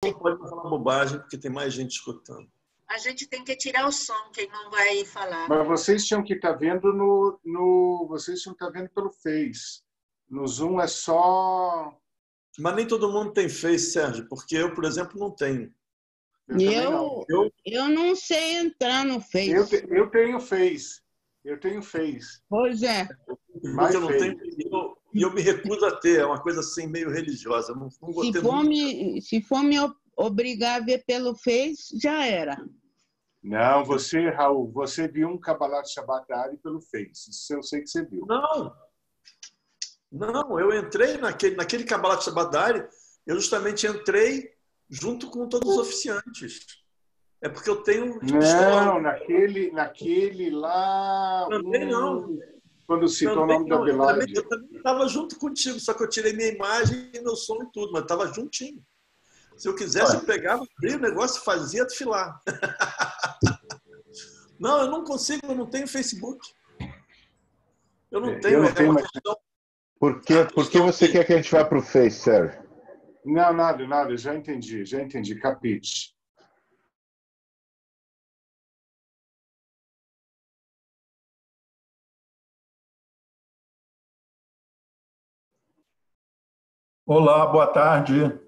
não pode falar bobagem, porque tem mais gente escutando. A gente tem que tirar o som, quem não vai falar. Mas vocês tinham que estar vendo vocês tinham que estar vendo pelo Face. No Zoom é só... Mas nem todo mundo tem Face, Sérgio, porque eu, por exemplo, não tenho. Eu não sei entrar no Face. Eu tenho Face. Eu tenho Face. Pois é. Mas eu não tenho, e eu me recuso a ter. É uma coisa assim meio religiosa. Não vou ter se for me obrigar a ver pelo Face, já era. Não, você, Raul, você viu um Kabbalat Shabbat Ari pelo Face. Isso eu sei que você viu. Não, eu entrei naquele Kabbalat Shabbat Ari, eu justamente entrei junto com todos os oficiantes. É porque eu tenho... Não, naquele lá... Também não. Quando citou o nome da Belaide. Eu também estava junto contigo, só que eu tirei minha imagem e meu som e tudo, mas estava juntinho. Se eu quisesse, eu pegava, abria o negócio e fazia desfilar. Não, eu não consigo, eu não tenho Facebook. Eu não tenho. Por que você quer que a gente vá para o Face, Sérgio? Não, nada, já entendi, capite. Olá, boa tarde.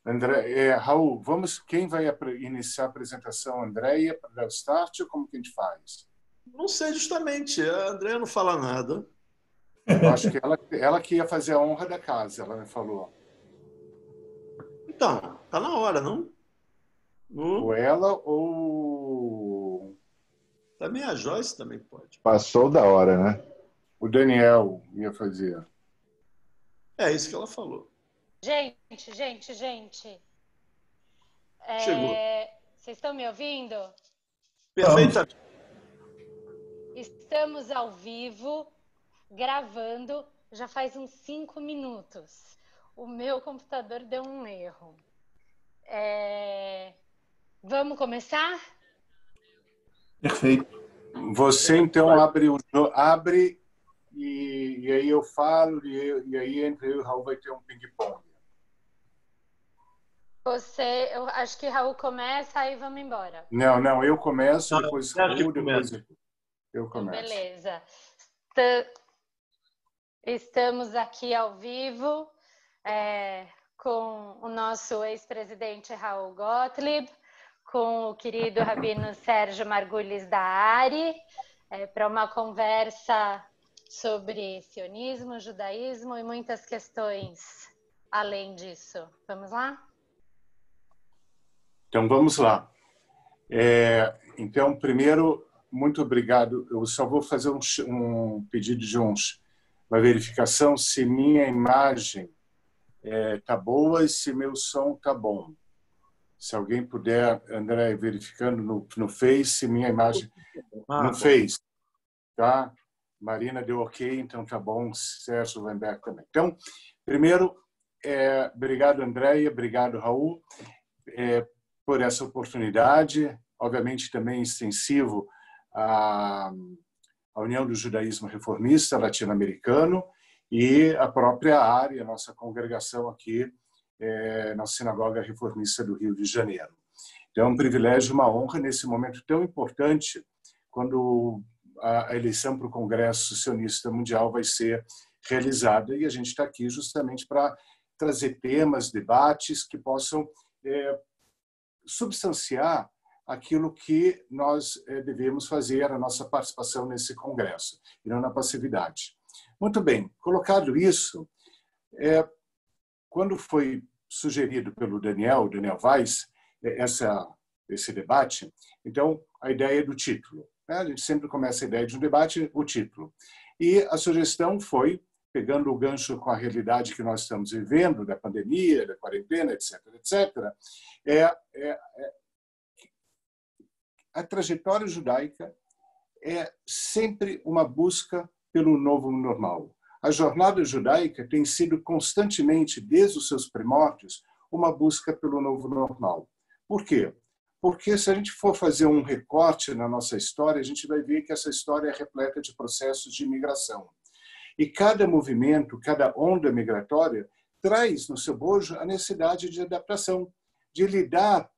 André, Raul, quem vai iniciar a apresentação? Andréia, para dar o start, ou como que a gente faz? Não sei, justamente. A Andréia não fala nada. Eu acho que ela que ia fazer a honra da casa, ela me falou. Então, tá na hora, não? Ou ela ou... Também a Joyce também pode. Passou da hora, né? O Daniel ia fazer. É isso que ela falou. Gente. Chegou. Vocês estão me ouvindo? Perfeitamente. Estamos ao vivo, gravando, já faz uns 5 minutos. O meu computador deu um erro. Vamos começar? Perfeito. Você, então, abre e aí eu falo, e aí entre eu e o Raul vai ter um ping-pong. Eu acho que Raul começa, aí vamos embora. Não, eu começo, depois Raul, depois eu começo. Então, beleza. Estamos aqui ao vivo com o nosso ex-presidente Raul Gottlieb, com o querido Rabino Sérgio Margulis da ARI, para uma conversa sobre sionismo, judaísmo e muitas questões além disso. Vamos lá? Então, vamos lá. Então, primeiro, muito obrigado. Eu só vou fazer um pedido de uma verificação se minha imagem está boa e se meu som está bom. Se alguém puder, André, verificando no Face, se minha imagem no Face, tá? Marina deu ok, então tá bom. Sérgio Weinberg também. Então, primeiro, obrigado, Andréia, obrigado, Raul, por essa oportunidade, obviamente também extensivo à União do Judaísmo Reformista Latino-Americano e a própria área, a nossa congregação aqui na Sinagoga Reformista do Rio de Janeiro. Então, é um privilégio, uma honra nesse momento tão importante, quando a eleição para o Congresso Sionista Mundial vai ser realizada, e a gente está aqui justamente para trazer temas, debates que possam substanciar aquilo que nós devemos fazer, a nossa participação nesse Congresso, e não na passividade. Muito bem, colocado isso, quando foi sugerido pelo Daniel Weiss, esse debate, então, a ideia do título. A gente sempre começa a ideia de um debate, o título. E a sugestão foi, pegando o gancho com a realidade que nós estamos vivendo, da pandemia, da quarentena, etc., a trajetória judaica é sempre uma busca pelo novo normal. A jornada judaica tem sido constantemente, desde os seus primórdios, uma busca pelo novo normal. Por quê? Porque se a gente for fazer um recorte na nossa história, a gente vai ver que essa história é repleta de processos de imigração. E cada movimento, cada onda migratória, traz no seu bojo a necessidade de adaptação, de lidar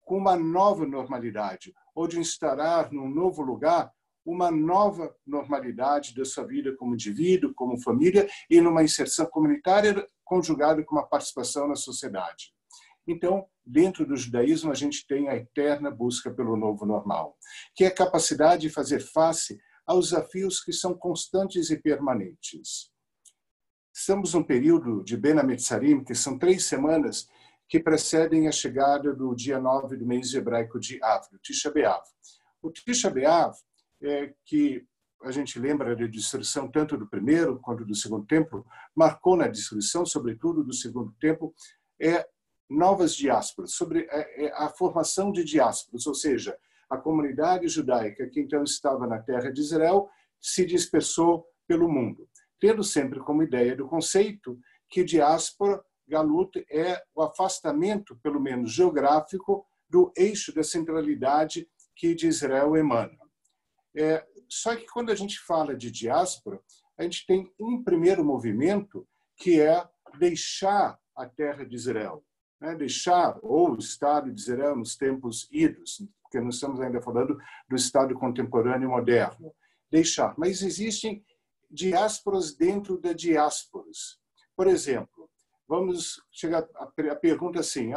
com uma nova normalidade, ou de instaurar num novo lugar uma nova normalidade da sua vida como indivíduo, como família, e numa inserção comunitária conjugada com uma participação na sociedade. Então, dentro do judaísmo, a gente tem a eterna busca pelo novo normal, que é a capacidade de fazer face aos desafios que são constantes e permanentes. Estamos num período de Ben HaMetzarim, que são 3 semanas que precedem a chegada do dia 9 do mês hebraico de Av, do Tisha B'Av. O Tisha B'Av, que a gente lembra da destruição tanto do primeiro quanto do segundo templo, marcou na destruição, sobretudo do segundo templo, novas diásporas, sobre a formação de diásporas, ou seja, a comunidade judaica que então estava na terra de Israel se dispersou pelo mundo, tendo sempre como ideia do conceito que diáspora, galut, é o afastamento, pelo menos geográfico, do eixo da centralidade que de Israel emana. Só que quando a gente fala de diáspora, a gente tem um primeiro movimento que é deixar a terra de Israel, deixar ou o Estado de Israel nos tempos idos, porque nós estamos ainda falando do Estado contemporâneo moderno, deixar. Mas existem diásporas dentro de diásporas. Por exemplo, vamos chegar à pergunta assim,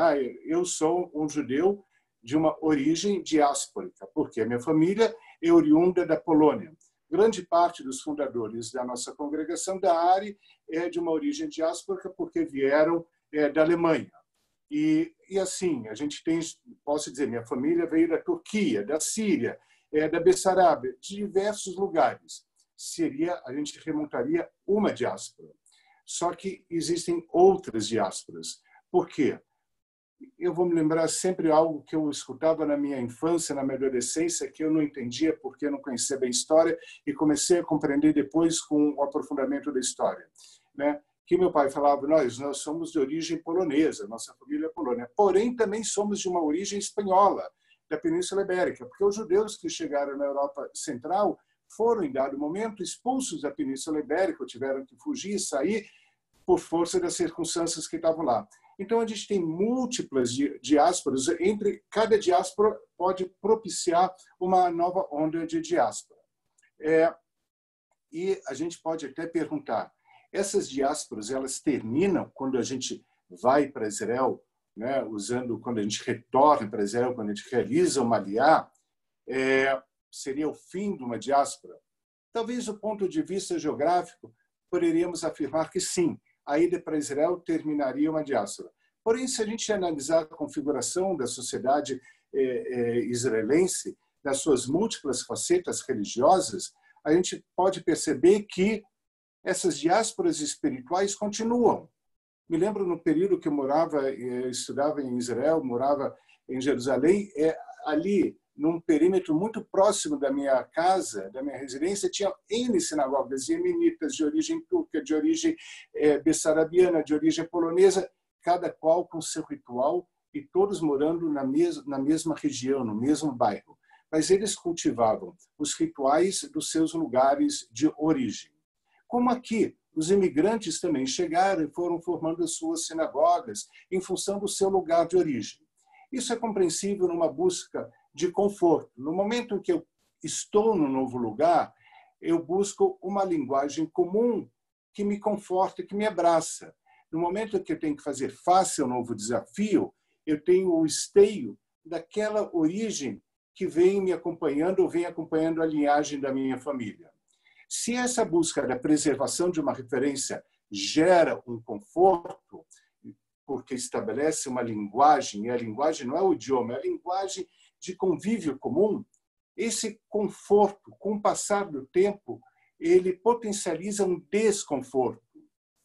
eu sou um judeu de uma origem diásporica, porque a minha família é oriunda da Polônia. Grande parte dos fundadores da nossa congregação da ARI é de uma origem diásporica porque vieram da Alemanha. E assim, a gente tem, posso dizer, minha família veio da Turquia, da Síria, da Bessarábia, de diversos lugares. A gente remontaria uma diáspora. Só que existem outras diásporas. Por quê? Eu vou me lembrar sempre algo que eu escutava na minha infância, na minha adolescência, que eu não entendia porque eu não conhecia bem a história e comecei a compreender depois com o aprofundamento da história, que meu pai falava, nós somos de origem polonesa, nossa família é polônia, porém também somos de uma origem espanhola, da Península Ibérica, porque os judeus que chegaram na Europa Central foram, em dado momento, expulsos da Península Ibérica, tiveram que fugir e sair por força das circunstâncias que estavam lá. Então, a gente tem múltiplas diásporas, entre cada diáspora pode propiciar uma nova onda de diáspora. E a gente pode até perguntar, essas diásporas, elas terminam quando a gente vai para Israel, quando a gente retorna para Israel, quando a gente realiza uma aliá, seria o fim de uma diáspora? Talvez do ponto de vista geográfico, poderíamos afirmar que sim, a ida para Israel terminaria uma diáspora. Porém, se a gente analisar a configuração da sociedade israelense, das suas múltiplas facetas religiosas, a gente pode perceber que essas diásporas espirituais continuam. Me lembro no período que eu estudava em Israel, morava em Jerusalém, ali, num perímetro muito próximo da minha casa, da minha residência, tinha N sinagogas iemenitas de origem turca, de origem bessarabiana, de origem polonesa, cada qual com seu ritual e todos morando na mesma região, no mesmo bairro. Mas eles cultivavam os rituais dos seus lugares de origem. Como aqui, os imigrantes também chegaram e foram formando as suas sinagogas em função do seu lugar de origem. Isso é compreensível numa busca de conforto. No momento em que eu estou no novo lugar, eu busco uma linguagem comum que me conforta, que me abraça. No momento em que eu tenho que fazer face ao novo desafio, eu tenho o esteio daquela origem que vem me acompanhando ou vem acompanhando a linhagem da minha família. Se essa busca da preservação de uma referência gera um conforto, porque estabelece uma linguagem, e a linguagem não é o idioma, é a linguagem de convívio comum, esse conforto, com o passar do tempo, ele potencializa um desconforto.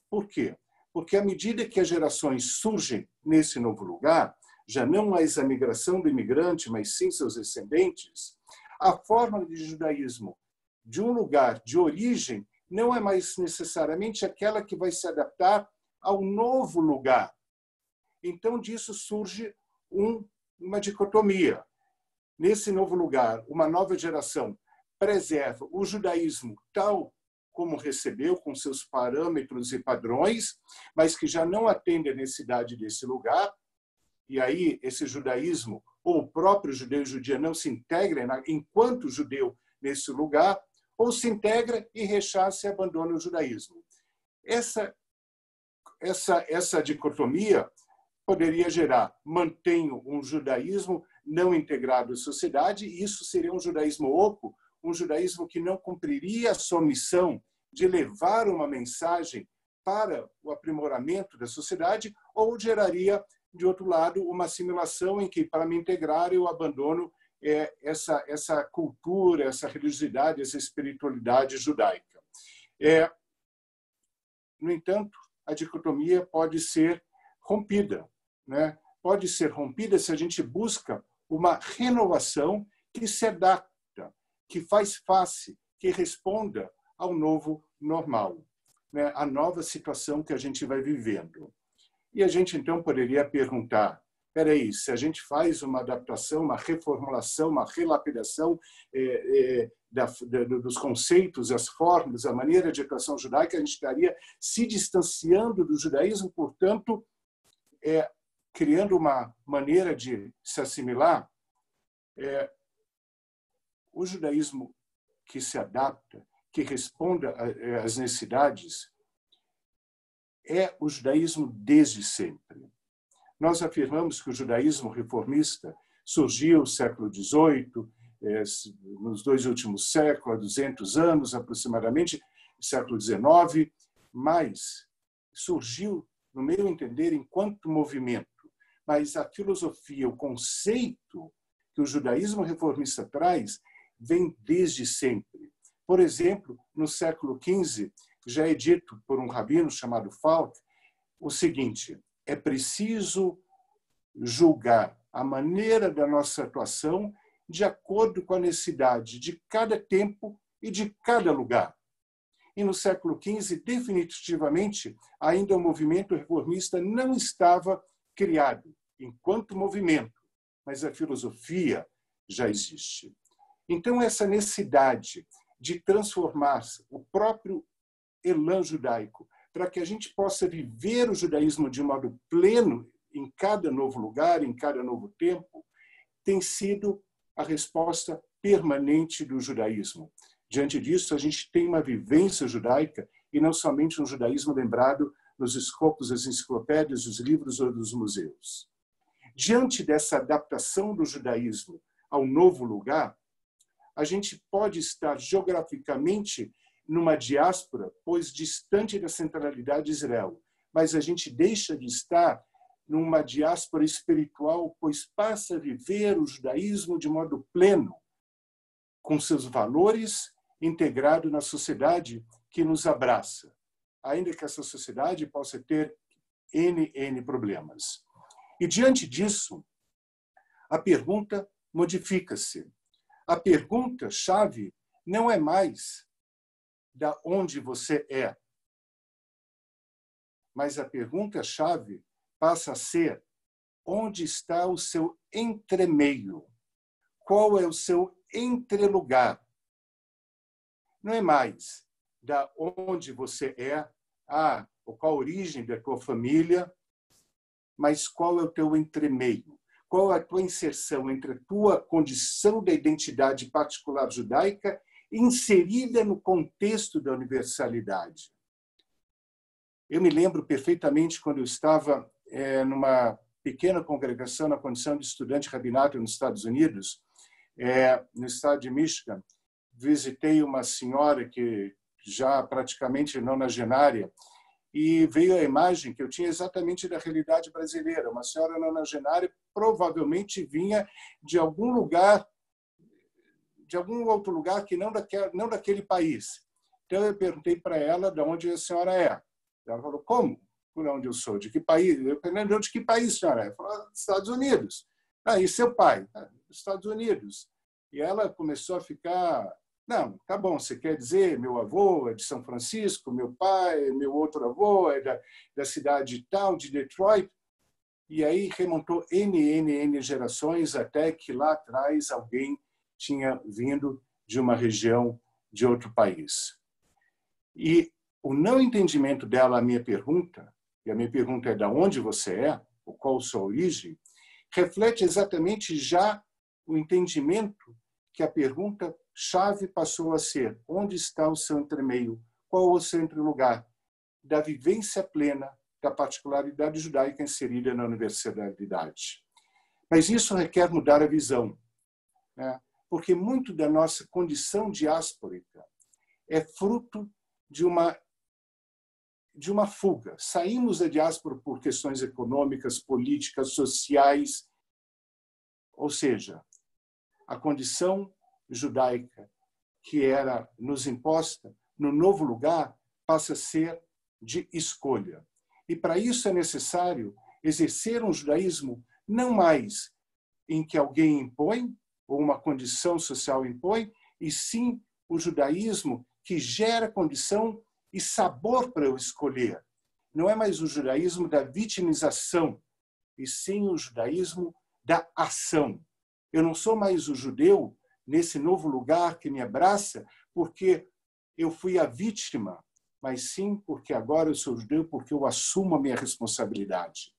Por quê? Porque à medida que as gerações surgem nesse novo lugar, já não mais a migração do imigrante, mas sim seus descendentes, a forma de judaísmo de um lugar de origem não é mais necessariamente aquela que vai se adaptar ao novo lugar. Então, disso surge uma dicotomia. Nesse novo lugar, uma nova geração preserva o judaísmo tal como recebeu, com seus parâmetros e padrões, mas que já não atende à necessidade desse lugar. E aí, esse judaísmo, ou o próprio judeu e judia, não se integra enquanto judeu nesse lugar, ou se integra e rechaça e abandona o judaísmo. Essa dicotomia poderia gerar, mantenho um judaísmo não integrado à sociedade, e isso seria um judaísmo oco, um judaísmo que não cumpriria a sua missão de levar uma mensagem para o aprimoramento da sociedade, ou geraria, de outro lado, uma assimilação em que, para me integrar, eu abandono essa cultura, essa religiosidade, essa espiritualidade judaica. No entanto, a dicotomia pode ser rompida, né? Pode ser rompida se a gente busca uma renovação que se adapta, que faz face, que responda ao novo normal, né? A nova situação que a gente vai vivendo. E a gente, então, poderia perguntar, espera aí, se a gente faz uma adaptação, uma reformulação, uma relapidação dos conceitos, as formas, a maneira de atuação judaica, a gente estaria se distanciando do judaísmo, portanto, criando uma maneira de se assimilar. O judaísmo que se adapta, que responda às necessidades, é o judaísmo desde sempre. Nós afirmamos que o judaísmo reformista surgiu no século XVIII, nos 2 últimos séculos, há 200 anos aproximadamente, século XIX, mas surgiu, no meu entender, enquanto movimento. Mas a filosofia, o conceito que o judaísmo reformista traz, vem desde sempre. Por exemplo, no século XV, já é dito por um rabino chamado Falk o seguinte: é preciso julgar a maneira da nossa atuação de acordo com a necessidade de cada tempo e de cada lugar. E no século XV, definitivamente, ainda o movimento reformista não estava criado enquanto movimento, mas a filosofia já existe. Então, essa necessidade de transformar o próprio elan judaico para que a gente possa viver o judaísmo de modo pleno em cada novo lugar, em cada novo tempo, tem sido a resposta permanente do judaísmo. Diante disso, a gente tem uma vivência judaica e não somente um judaísmo lembrado nos escopos das enciclopédias, dos livros ou dos museus. Diante dessa adaptação do judaísmo ao novo lugar, a gente pode estar geograficamente numa diáspora, pois distante da centralidade de Israel, mas a gente deixa de estar numa diáspora espiritual, pois passa a viver o judaísmo de modo pleno, com seus valores integrado na sociedade que nos abraça, ainda que essa sociedade possa ter N problemas. E diante disso, a pergunta modifica-se. A pergunta-chave não é mais da onde você é, mas a pergunta-chave passa a ser: onde está o seu entremeio? Qual é o seu entrelugar? Não é mais da onde você é, ou qual a origem da tua família, mas qual é o teu entremeio? Qual é a tua inserção entre a tua condição da identidade particular judaica inserida no contexto da universalidade? Eu me lembro perfeitamente quando eu estava numa pequena congregação na condição de estudante rabinato nos Estados Unidos, no estado de Michigan. Visitei uma senhora que já praticamente nonagenária, e veio a imagem que eu tinha exatamente da realidade brasileira. Uma senhora nonagenária provavelmente vinha de algum lugar, de algum outro lugar que não daquele país. Então eu perguntei para ela de onde a senhora é. Ela falou: como? Por onde eu sou? De que país? Eu perguntei: de que país a senhora é? Ela falou: Estados Unidos. E seu pai? Estados Unidos. E ela começou a ficar: não, tá bom, você quer dizer meu avô é de São Francisco, meu pai, meu outro avô é da cidade tal, de Detroit. E aí remontou N gerações até que lá atrás alguém tinha vindo de uma região de outro país. E o não entendimento dela à minha pergunta, e a minha pergunta é de onde você é, ou qual a sua origem, reflete exatamente já o entendimento que a pergunta-chave passou a ser: onde está o seu entremeio? Qual o seu entrelugar? Da vivência plena da particularidade judaica inserida na universalidade. Mas isso requer mudar a visão, né? Porque muito da nossa condição diásporica é fruto de uma fuga. Saímos da diáspora por questões econômicas, políticas, sociais, ou seja, a condição judaica que era nos imposta no novo lugar passa a ser de escolha. E para isso é necessário exercer um judaísmo não mais em que alguém impõe, ou uma condição social impõe, e sim o judaísmo que gera condição e sabor para eu escolher. Não é mais o judaísmo da vitimização, e sim o judaísmo da ação. Eu não sou mais o judeu nesse novo lugar que me abraça porque eu fui a vítima, mas sim porque agora eu sou judeu porque eu assumo a minha responsabilidade.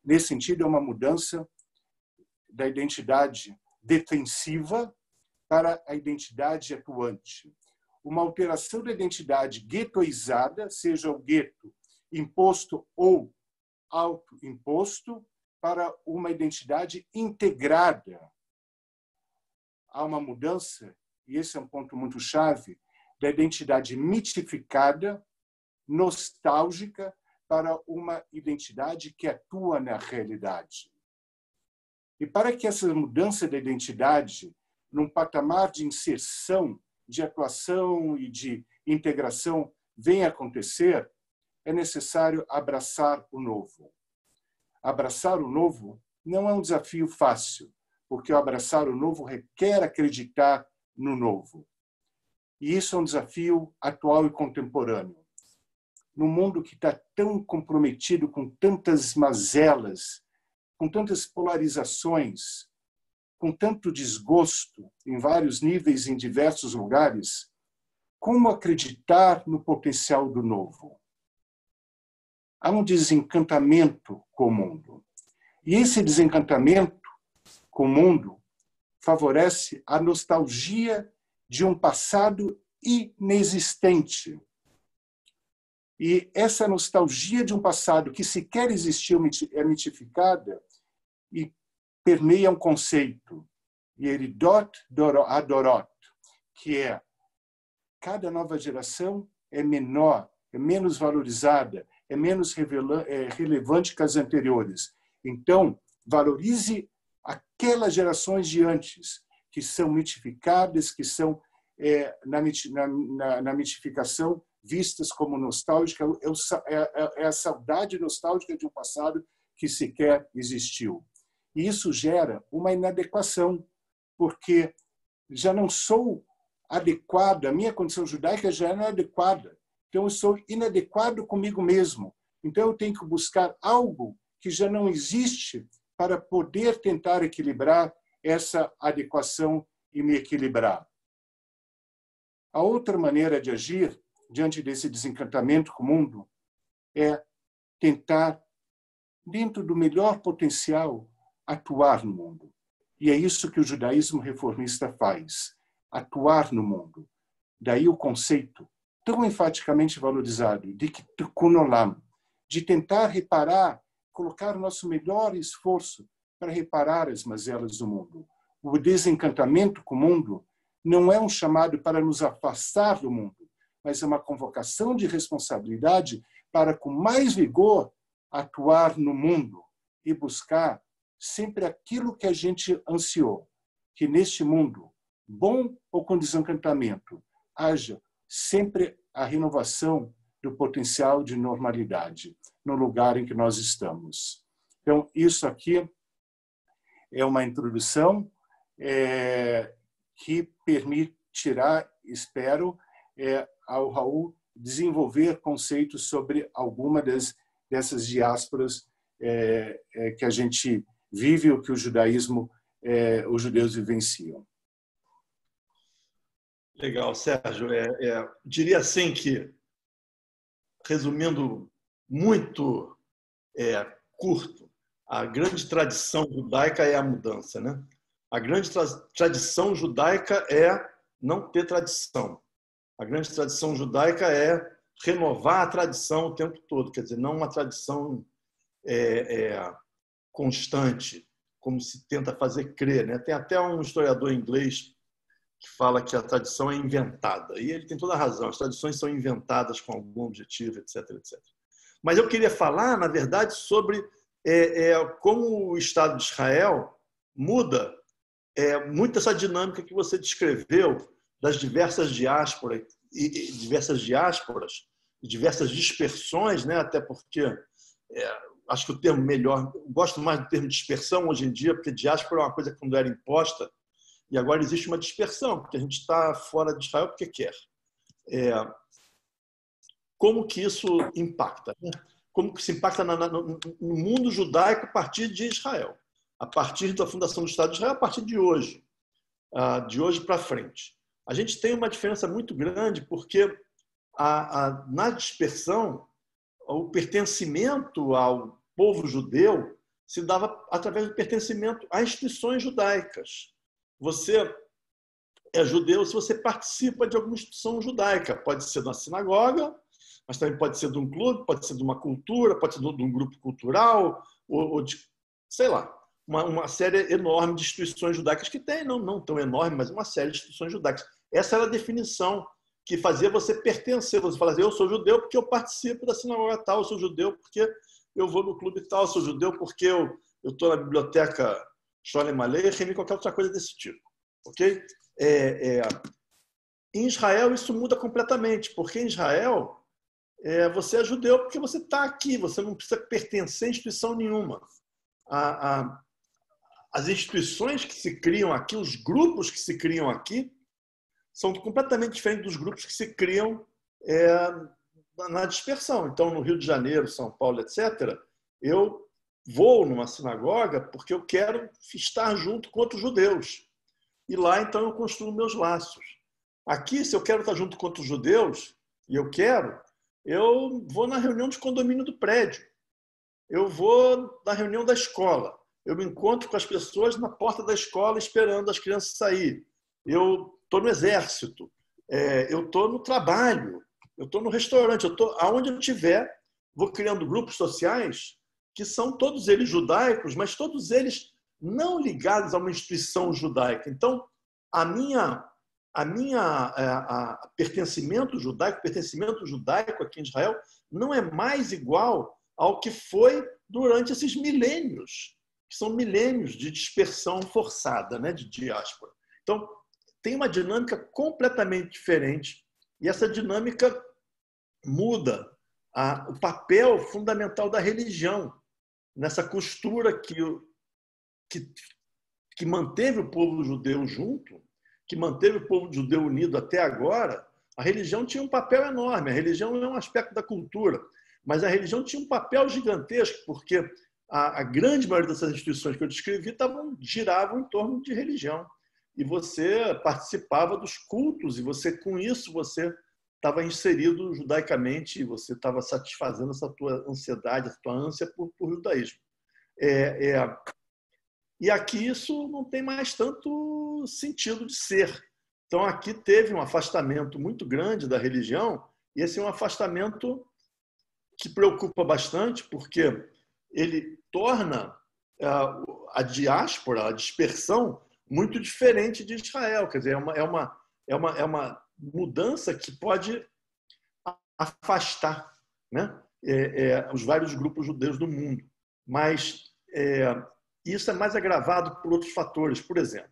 Nesse sentido, é uma mudança da identidade defensiva para a identidade atuante. Uma alteração da identidade guetoizada, seja o gueto imposto ou autoimposto, para uma identidade integrada. Há uma mudança, e esse é um ponto muito chave, da identidade mitificada, nostálgica, para uma identidade que atua na realidade. E para que essa mudança da identidade, num patamar de inserção, de atuação e de integração, venha acontecer, é necessário abraçar o novo. Abraçar o novo não é um desafio fácil, porque abraçar o novo requer acreditar no novo. E isso é um desafio atual e contemporâneo. No mundo que está tão comprometido com tantas mazelas, com tantas polarizações, com tanto desgosto em vários níveis, em diversos lugares, como acreditar no potencial do novo? Há um desencantamento com o mundo. E esse desencantamento com o mundo favorece a nostalgia de um passado inexistente. E essa nostalgia de um passado que sequer existiu é mitificada e permeia um conceito, Yeridot Adorot, que é cada nova geração é menor, é menos valorizada, é menos relevante que as anteriores. Então, valorize aquelas gerações de antes, que são mitificadas, que são, na mitificação, vistas como nostálgicas. É a saudade nostálgica de um passado que sequer existiu. E isso gera uma inadequação, porque já não sou adequado, a minha condição judaica já não é adequada. Então, eu sou inadequado comigo mesmo. Então, eu tenho que buscar algo que já não existe para poder tentar equilibrar essa adequação e me equilibrar. A outra maneira de agir diante desse desencantamento com o mundo é tentar, dentro do melhor potencial, atuar no mundo. E é isso que o judaísmo reformista faz, atuar no mundo. Daí o conceito tão enfaticamente valorizado de Tikkun Olam, de tentar reparar, colocar o nosso melhor esforço para reparar as mazelas do mundo. O desencantamento com o mundo não é um chamado para nos afastar do mundo, mas é uma convocação de responsabilidade para, com mais vigor, atuar no mundo e buscar sempre aquilo que a gente ansiou, que neste mundo, bom ou com desencantamento, haja sempre a renovação do potencial de normalidade no lugar em que nós estamos. Então, isso aqui é uma introdução que permitirá, espero, ao Raul desenvolver conceitos sobre alguma dessas diásporas que a gente vive, o que o judaísmo, os judeus vivenciam. Legal, Sérgio. Diria assim que, resumindo muito curto, a grande tradição judaica é a mudança, né? A grande tradição judaica é não ter tradição. A grande tradição judaica é renovar a tradição o tempo todo, quer dizer, não uma tradição constante, como se tenta fazer crer, né? Tem até um historiador inglês que fala que a tradição é inventada, e ele tem toda a razão, as tradições são inventadas com algum objetivo, etc, etc. Mas eu queria falar, na verdade, sobre como o Estado de Israel muda muito essa dinâmica que você descreveu das diversas diásporas, diversas dispersões, né? Até porque acho que o termo melhor, gosto mais do termo dispersão hoje em dia, porque diáspora é uma coisa que quando era imposta, e agora existe uma dispersão, porque a gente está fora de Israel porque quer. Como que isso impacta? Né? Como que se impacta no mundo judaico a partir de Israel? A partir da fundação do Estado de Israel, a partir de hoje para frente. A gente tem uma diferença muito grande porque na dispersão, o pertencimento ao povo judeu se dava através do pertencimento a instituições judaicas. Você é judeu se você participa de alguma instituição judaica. Pode ser de uma sinagoga, mas também pode ser de um clube, pode ser de uma cultura, pode ser de um grupo cultural, ou de, sei lá, uma série enorme de instituições judaicas que tem, não tão enorme, mas uma série de instituições judaicas. Essa era a definição que fazia você pertencer. Você fala assim, eu sou judeu porque eu participo da sinagoga tal, eu sou judeu porque eu vou no clube tal, eu sou judeu porque eu estou na biblioteca Sholem Aleichem e qualquer outra coisa desse tipo. Okay? Em Israel, isso muda completamente, porque em Israel você é judeu porque você está aqui, você não precisa pertencer a instituição nenhuma. As instituições que se criam aqui, os grupos que se criam aqui, são completamente diferentes dos grupos que se criam na dispersão. Então, no Rio de Janeiro, São Paulo, etc., eu vou numa sinagoga porque eu quero estar junto com outros judeus. E lá, então, eu construo meus laços. Aqui, se eu quero estar junto com outros judeus, e eu vou na reunião de condomínio do prédio. Eu vou na reunião da escola. Eu me encontro com as pessoas na porta da escola esperando as crianças sair. Eu estou no exército. Eu estou no trabalho. Eu estou no restaurante. Eu estou aonde eu estiver. Vou criando grupos sociais que são todos eles judaicos, mas todos eles não ligados a uma instituição judaica. Então, a pertencimento judaico aqui em Israel não é mais igual ao que foi durante esses milênios, que são milênios de dispersão forçada, né, de diáspora. Então, tem uma dinâmica completamente diferente e essa dinâmica muda o papel fundamental da religião nessa costura que manteve o povo judeu junto, que manteve o povo judeu unido até agora. A religião tinha um papel enorme. A religião é um aspecto da cultura, mas a religião tinha um papel gigantesco, porque a grande maioria dessas instituições que eu descrevi giravam em torno de religião. E você participava dos cultos, e com isso você estava inserido judaicamente, e você estava satisfazendo essa tua ansiedade, essa tua ânsia por judaísmo. E aqui isso não tem mais tanto sentido de ser. Então, aqui teve um afastamento muito grande da religião, e esse é um afastamento que preocupa bastante, porque ele torna a diáspora, a dispersão, muito diferente de Israel. Quer dizer, é uma mudança que pode afastar, né, os vários grupos judeus do mundo. Mas isso é mais agravado por outros fatores. Por exemplo,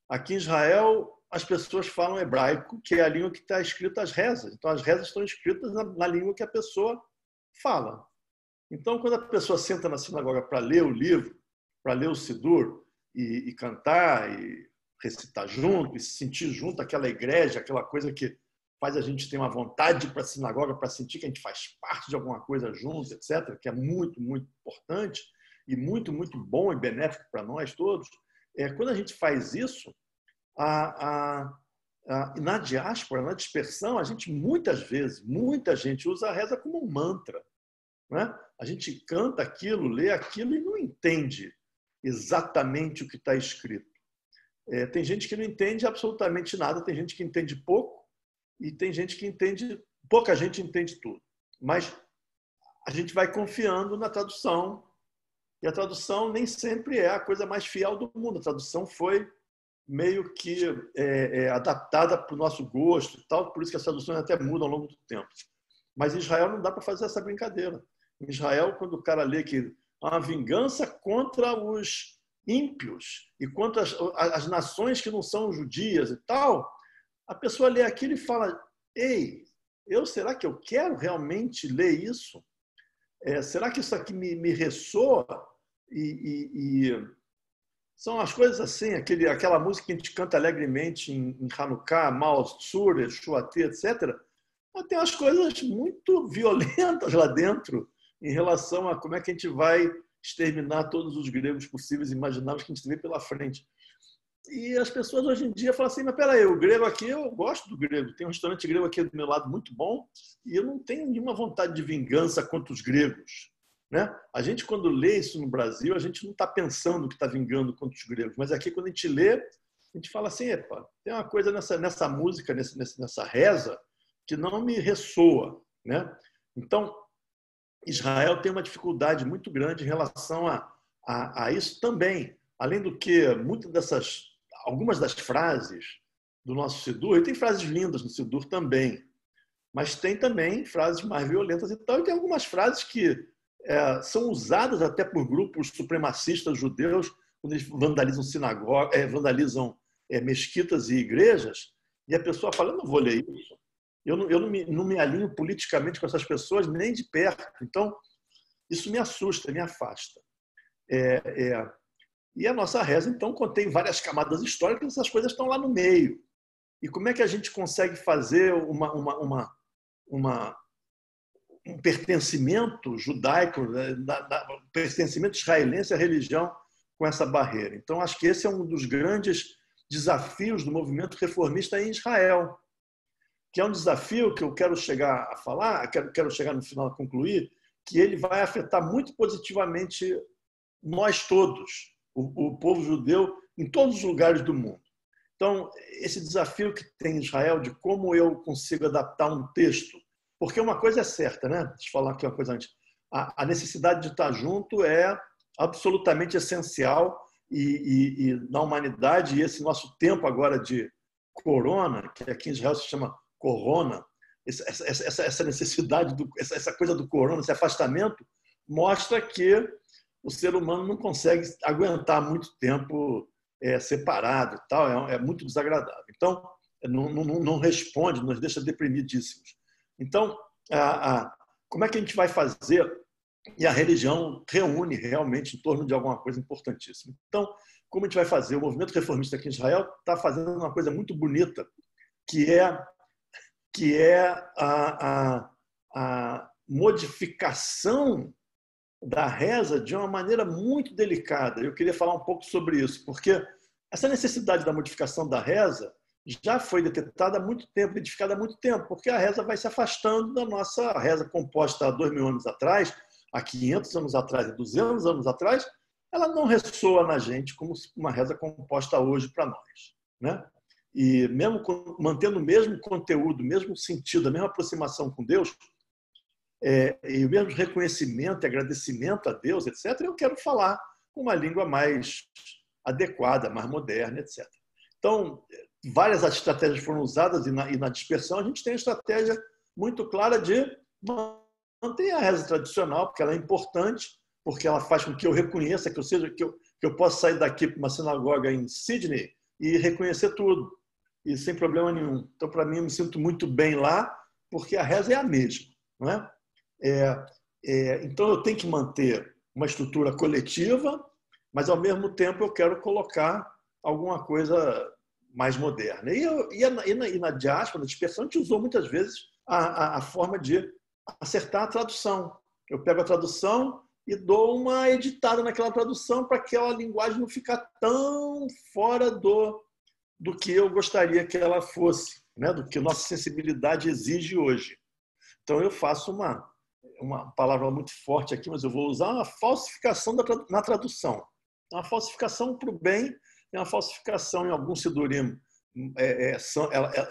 aqui em Israel, as pessoas falam hebraico, que é a língua que está escrita as rezas. Então, as rezas estão escritas na língua que a pessoa fala. Então, quando a pessoa senta na sinagoga para ler o livro, para ler o Sidur, e cantar, e recitar junto, e se sentir junto, aquela igreja, aquela coisa que faz a gente ter uma vontade para a sinagoga, para sentir que a gente faz parte de alguma coisa junto, etc., que é muito, muito importante e muito, muito bom e benéfico para nós todos. Quando a gente faz isso, na diáspora, na dispersão, a gente muitas vezes, muita gente usa a reza como um mantra, né? A gente canta aquilo, lê aquilo e não entende exatamente o que está escrito. Tem gente que não entende absolutamente nada, tem gente que entende pouco e tem gente que entende, pouca gente entende tudo. Mas a gente vai confiando na tradução e a tradução nem sempre é a coisa mais fiel do mundo. A tradução foi meio que adaptada para o nosso gosto e tal, por isso que as traduções até mudam ao longo do tempo. Mas em Israel não dá para fazer essa brincadeira. Em Israel, quando o cara lê que há uma vingança contra os ímpios e contra as nações que não são judias e tal, a pessoa lê aquilo e fala: ei, será que eu quero realmente ler isso? Será que isso aqui me ressoa? São as coisas assim, aquela música que a gente canta alegremente em Hanukkah, Maal Tzur, Shuati, etc. Mas tem umas coisas muito violentas lá dentro em relação a como é que a gente vai exterminar todos os gregos possíveis e imagináveis que a gente vê pela frente. E as pessoas hoje em dia falam assim: mas peraí, o grego aqui, eu gosto do grego. Tem um restaurante grego aqui do meu lado muito bom e eu não tenho nenhuma vontade de vingança contra os gregos, né? A gente, quando lê isso no Brasil, a gente não está pensando que está vingando contra os gregos, mas aqui, quando a gente lê, a gente fala assim: epa, tem uma coisa nessa música, nessa reza, que não me ressoa, né? Então, Israel tem uma dificuldade muito grande em relação a isso também. Além do que, algumas das frases do nosso Sidur, e tem frases lindas no Sidur também, mas tem também frases mais violentas e tal, e tem algumas frases que são usadas até por grupos supremacistas judeus, quando eles vandalizam sinagogas, vandalizam mesquitas e igrejas, e a pessoa fala: eu não vou ler isso. Eu não me alinho politicamente com essas pessoas nem de perto. Então, isso me assusta, me afasta. E a nossa reza, então, contém várias camadas históricas, essas coisas estão lá no meio. E como é que a gente consegue fazer um pertencimento judaico, um pertencimento israelense à religião com essa barreira? Então, acho que esse é um dos grandes desafios do movimento reformista em Israel, que é um desafio que eu quero chegar a falar, quero chegar no final a concluir, que ele vai afetar muito positivamente nós todos, o povo judeu, em todos os lugares do mundo. Então, esse desafio que tem em Israel de como eu consigo adaptar um texto, porque uma coisa é certa, né? Deixa eu falar aqui uma coisa antes. A necessidade de estar junto é absolutamente essencial e na humanidade, e esse nosso tempo agora de corona, que aqui em Israel se chama corona, essa necessidade, essa coisa do corona, esse afastamento, mostra que o ser humano não consegue aguentar muito tempo separado e tal, é muito desagradável. Então, não responde, nos deixa deprimidíssimos. Então, como é que a gente vai fazer? E a religião reúne realmente em torno de alguma coisa importantíssima. Então, como a gente vai fazer? O movimento reformista aqui em Israel está fazendo uma coisa muito bonita, que é a modificação da reza de uma maneira muito delicada. Eu queria falar um pouco sobre isso, porque essa necessidade da modificação da reza já foi detectada há muito tempo, identificada há muito tempo, porque a reza vai se afastando da nossa reza composta há 2000 anos atrás, há 500 anos atrás, há 200 anos atrás, ela não ressoa na gente como uma reza composta hoje para nós, né? E mesmo mantendo o mesmo conteúdo, o mesmo sentido, a mesma aproximação com Deus, e o mesmo reconhecimento e agradecimento a Deus, etc., eu quero falar com uma língua mais adequada, mais moderna, etc. Então, várias estratégias foram usadas e na dispersão a gente tem a estratégia muito clara de manter a reza tradicional, porque ela é importante, porque ela faz com que eu reconheça, que eu possa sair daqui para uma sinagoga em Sydney e reconhecer tudo, e sem problema nenhum. Então, para mim, eu me sinto muito bem lá, porque a reza é a mesma, não é? Então, eu tenho que manter uma estrutura coletiva, mas, ao mesmo tempo, eu quero colocar alguma coisa mais moderna. E na diáspora, na dispersão, a gente usou muitas vezes a forma de acertar a tradução. Eu pego a tradução e dou uma editada naquela tradução para aquela linguagem não ficar tão fora do que eu gostaria que ela fosse, né? Do que nossa sensibilidade exige hoje. Então, eu faço uma palavra muito forte aqui, mas eu vou usar uma falsificação na tradução. Uma falsificação para o bem e uma falsificação em algum sidurim.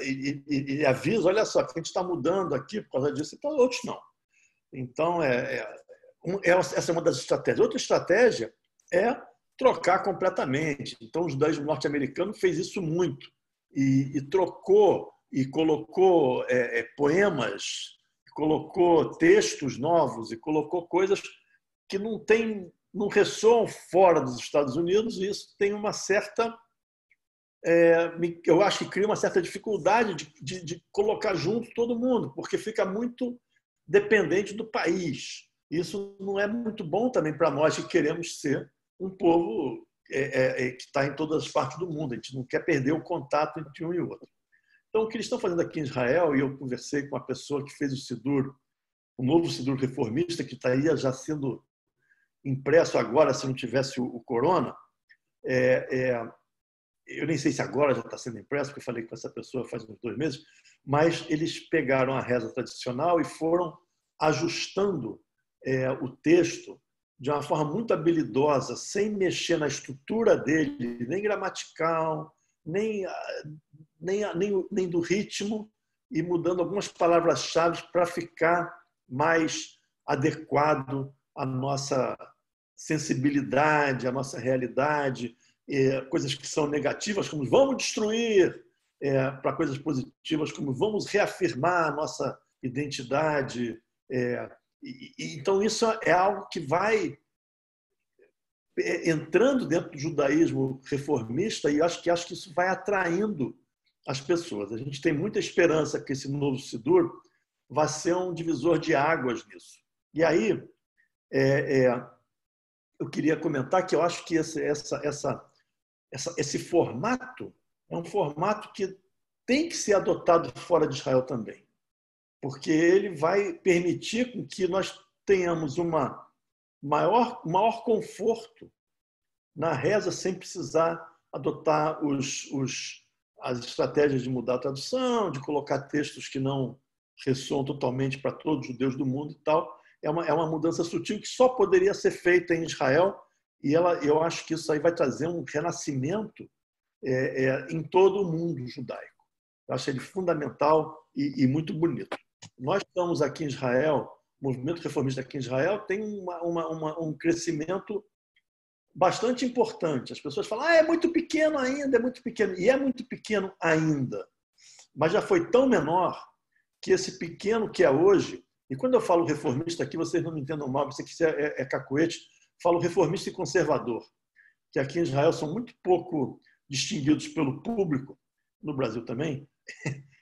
Ele avisa, olha só, que a gente está mudando aqui por causa disso, então outros não. Então, essa é uma das estratégias. Outra estratégia é trocar completamente. Então, o judaísmo norte-americano fez isso muito e trocou e colocou poemas, colocou textos novos e colocou coisas que não ressoam fora dos Estados Unidos, e isso tem uma certa... eu acho que cria uma certa dificuldade de colocar junto todo mundo, porque fica muito dependente do país. Isso não é muito bom também para nós que queremos ser um povo que está em todas as partes do mundo. A gente não quer perder o contato entre um e outro. Então, o que eles estão fazendo aqui em Israel, e eu conversei com uma pessoa que fez o Sidur, o novo Sidur reformista, que estaria já sendo impresso agora, se não tivesse o corona. Eu nem sei se agora já está sendo impresso, porque eu falei com essa pessoa faz uns 2 meses, mas eles pegaram a reza tradicional e foram ajustando o texto de uma forma muito habilidosa, sem mexer na estrutura dele, nem gramatical, nem do ritmo, e mudando algumas palavras-chave para ficar mais adequado à nossa sensibilidade, à nossa realidade, coisas que são negativas, como vamos destruir, para coisas positivas, como vamos reafirmar a nossa identidade. Então, isso é algo que vai entrando dentro do judaísmo reformista, e acho que isso vai atraindo as pessoas. A gente tem muita esperança que esse novo Sidur vai ser um divisor de águas nisso. E aí, eu queria comentar que eu acho que esse formato é um formato que tem que ser adotado fora de Israel também, porque ele vai permitir com que nós tenhamos maior conforto na reza sem precisar adotar as estratégias de mudar a tradução, de colocar textos que não ressoam totalmente para todos os judeus do mundo e tal. É uma mudança sutil que só poderia ser feita em Israel, e eu acho que isso aí vai trazer um renascimento em todo o mundo judaico. Eu acho ele fundamental e muito bonito. Nós estamos aqui em Israel, o movimento reformista aqui em Israel tem um crescimento bastante importante. As pessoas falam, é muito pequeno ainda, é muito pequeno. E é muito pequeno ainda. Mas já foi tão menor que esse pequeno que é hoje, e quando eu falo reformista aqui, vocês não me entendam mal, isso aqui é cacuete, falo reformista e conservador, que aqui em Israel são muito pouco distinguidos pelo público, no Brasil também,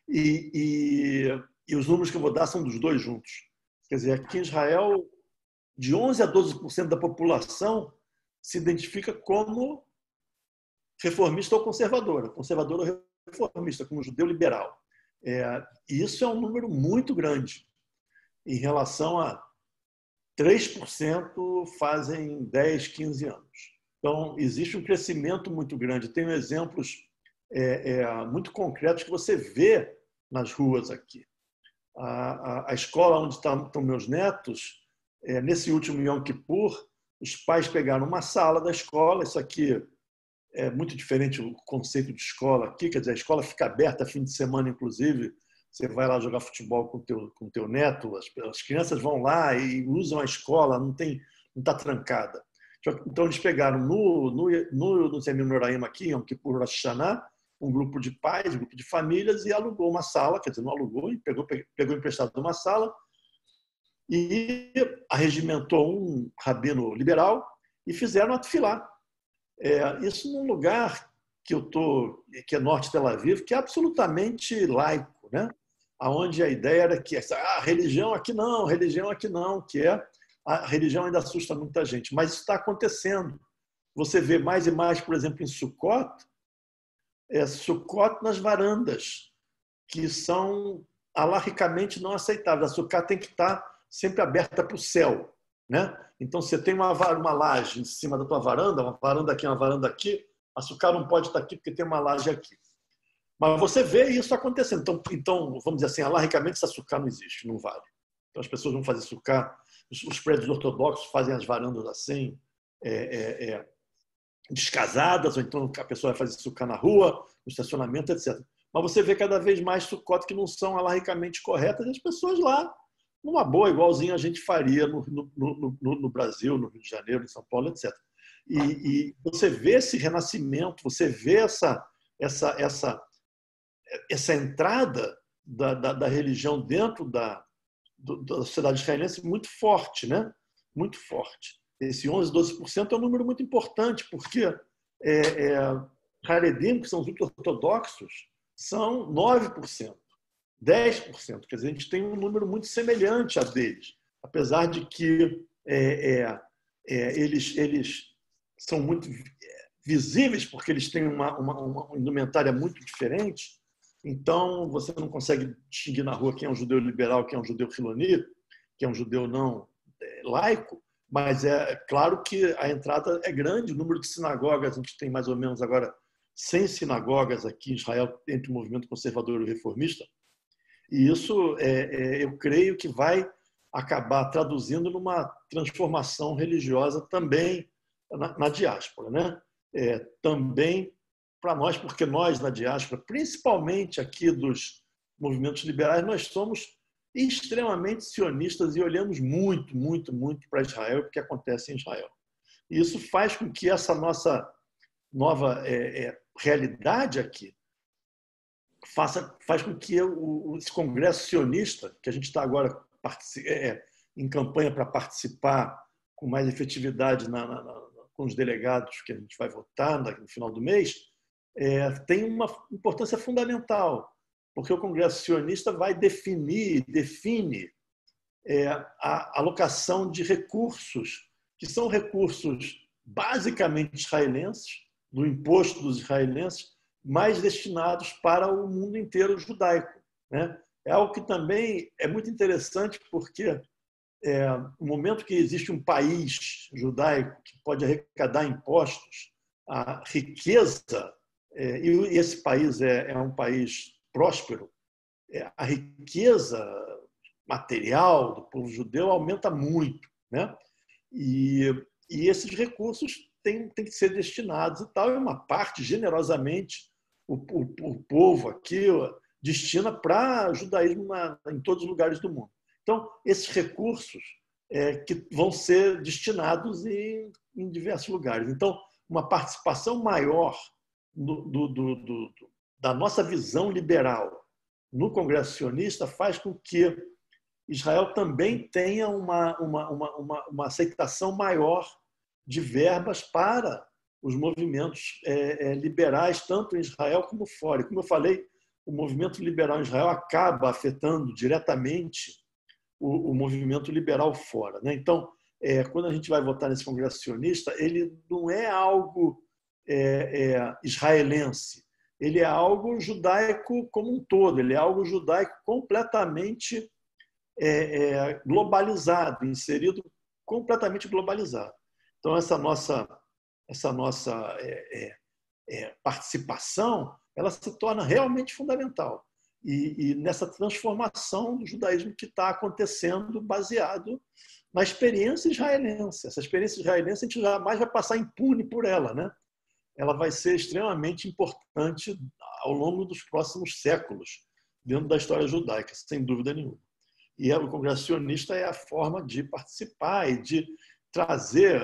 e os números que eu vou dar são dos dois juntos. Quer dizer, aqui em Israel, de 11% a 12% da população se identifica como reformista ou conservadora ou reformista, como judeu liberal. E isso é um número muito grande em relação a 3% fazem 10, 15 anos. Então, existe um crescimento muito grande. Tenho exemplos muito concretos que você vê nas ruas aqui. A escola onde estão meus netos, nesse último Yom Kippur, os pais pegaram uma sala da escola. Isso aqui é muito diferente do conceito de escola aqui, quer dizer, a escola fica aberta fim de semana, inclusive. Você vai lá jogar futebol com teu neto, as crianças vão lá e usam a escola, não está trancada. Então, eles pegaram no Semim Noraim aqui, Yom Kippur Rosh Hashanah, um grupo de pais, um grupo de famílias, e alugou uma sala, quer dizer, não alugou, e pegou emprestado uma sala, e arregimentou um rabino liberal e fizeram a tefilá. Isso num lugar que é norte de Tel Aviv, que é absolutamente laico, né? Onde a ideia era que religião aqui não, que a religião ainda assusta muita gente, mas isso está acontecendo. Você vê mais e mais, por exemplo, em Sukkot, Sukkot nas varandas, que são alarricamente não aceitáveis. A Sukkot tem que estar sempre aberta para o céu, né? Então, você tem uma laje em cima da tua varanda, uma varanda aqui, a Sukkot não pode estar aqui porque tem uma laje aqui. Mas você vê isso acontecendo. Então vamos dizer assim, alarricamente, essa Sukkot não existe, não vale. Então, as pessoas vão fazer Sukkot, os prédios ortodoxos fazem as varandas assim, descasadas, ou então a pessoa vai fazer Sukkot na rua, no estacionamento, etc. Mas você vê cada vez mais Sukkot que não são alarricamente corretas, e as pessoas lá, numa boa, igualzinho a gente faria no Brasil, no Rio de Janeiro, em São Paulo, etc. E você vê esse renascimento, você vê essa entrada da religião dentro da sociedade israelense muito forte, né? Muito forte. Esse 11%, 12% é um número muito importante, porque Haredim, que são os ultra-ortodoxos, são 9%, 10%. Quer dizer, a gente tem um número muito semelhante a deles, apesar de que eles são muito visíveis, porque eles têm uma indumentária muito diferente. Então, você não consegue distinguir na rua quem é um judeu liberal, quem é um judeu hiloni, quem é um judeu não laico, mas é claro que a entrada é grande. O número de sinagogas, a gente tem mais ou menos agora 100 sinagogas aqui em Israel, entre o movimento conservador e o reformista, e isso eu creio que vai acabar traduzindo numa transformação religiosa também na diáspora, né? Também para nós, porque nós, na diáspora, principalmente aqui dos movimentos liberais, nós somos extremamente sionistas e olhamos muito, muito, muito para Israel e o que acontece em Israel. E isso faz com que essa nossa nova realidade aqui faz com que esse congresso sionista, que a gente está agora em campanha para participar com mais efetividade com os delegados que a gente vai votar no final do mês, tem uma importância fundamental, porque o Congresso Sionista vai define a alocação de recursos, que são recursos basicamente israelenses, do imposto dos israelenses, mais destinados para o mundo inteiro judaico, né? É algo que também é muito interessante, porque no momento que existe um país judaico que pode arrecadar impostos, a riqueza, e esse país é um país próspero, a riqueza material do povo judeu aumenta muito, né? E esses recursos têm que ser destinados e tal, e uma parte, generosamente, o povo aqui destina para judaísmo em todos os lugares do mundo. Então, esses recursos que vão ser destinados em diversos lugares. Então, uma participação maior da nossa visão liberal no Congresso Sionista faz com que Israel também tenha uma aceitação maior de verbas para os movimentos liberais, tanto em Israel como fora. E, como eu falei, o movimento liberal em Israel acaba afetando diretamente o movimento liberal fora, né? Então, quando a gente vai votar nesse Congresso Sionista, ele não é algo israelense, ele é algo judaico como um todo, ele é algo judaico completamente globalizado, inserido completamente globalizado. Então, essa nossa participação, ela se torna realmente fundamental. E nessa transformação do judaísmo que está acontecendo baseado na experiência israelense. Essa experiência israelense a gente jamais vai passar impune por ela, né? Ela vai ser extremamente importante ao longo dos próximos séculos dentro da história judaica, sem dúvida nenhuma. E o Congresso Sionista é a forma de participar e de trazer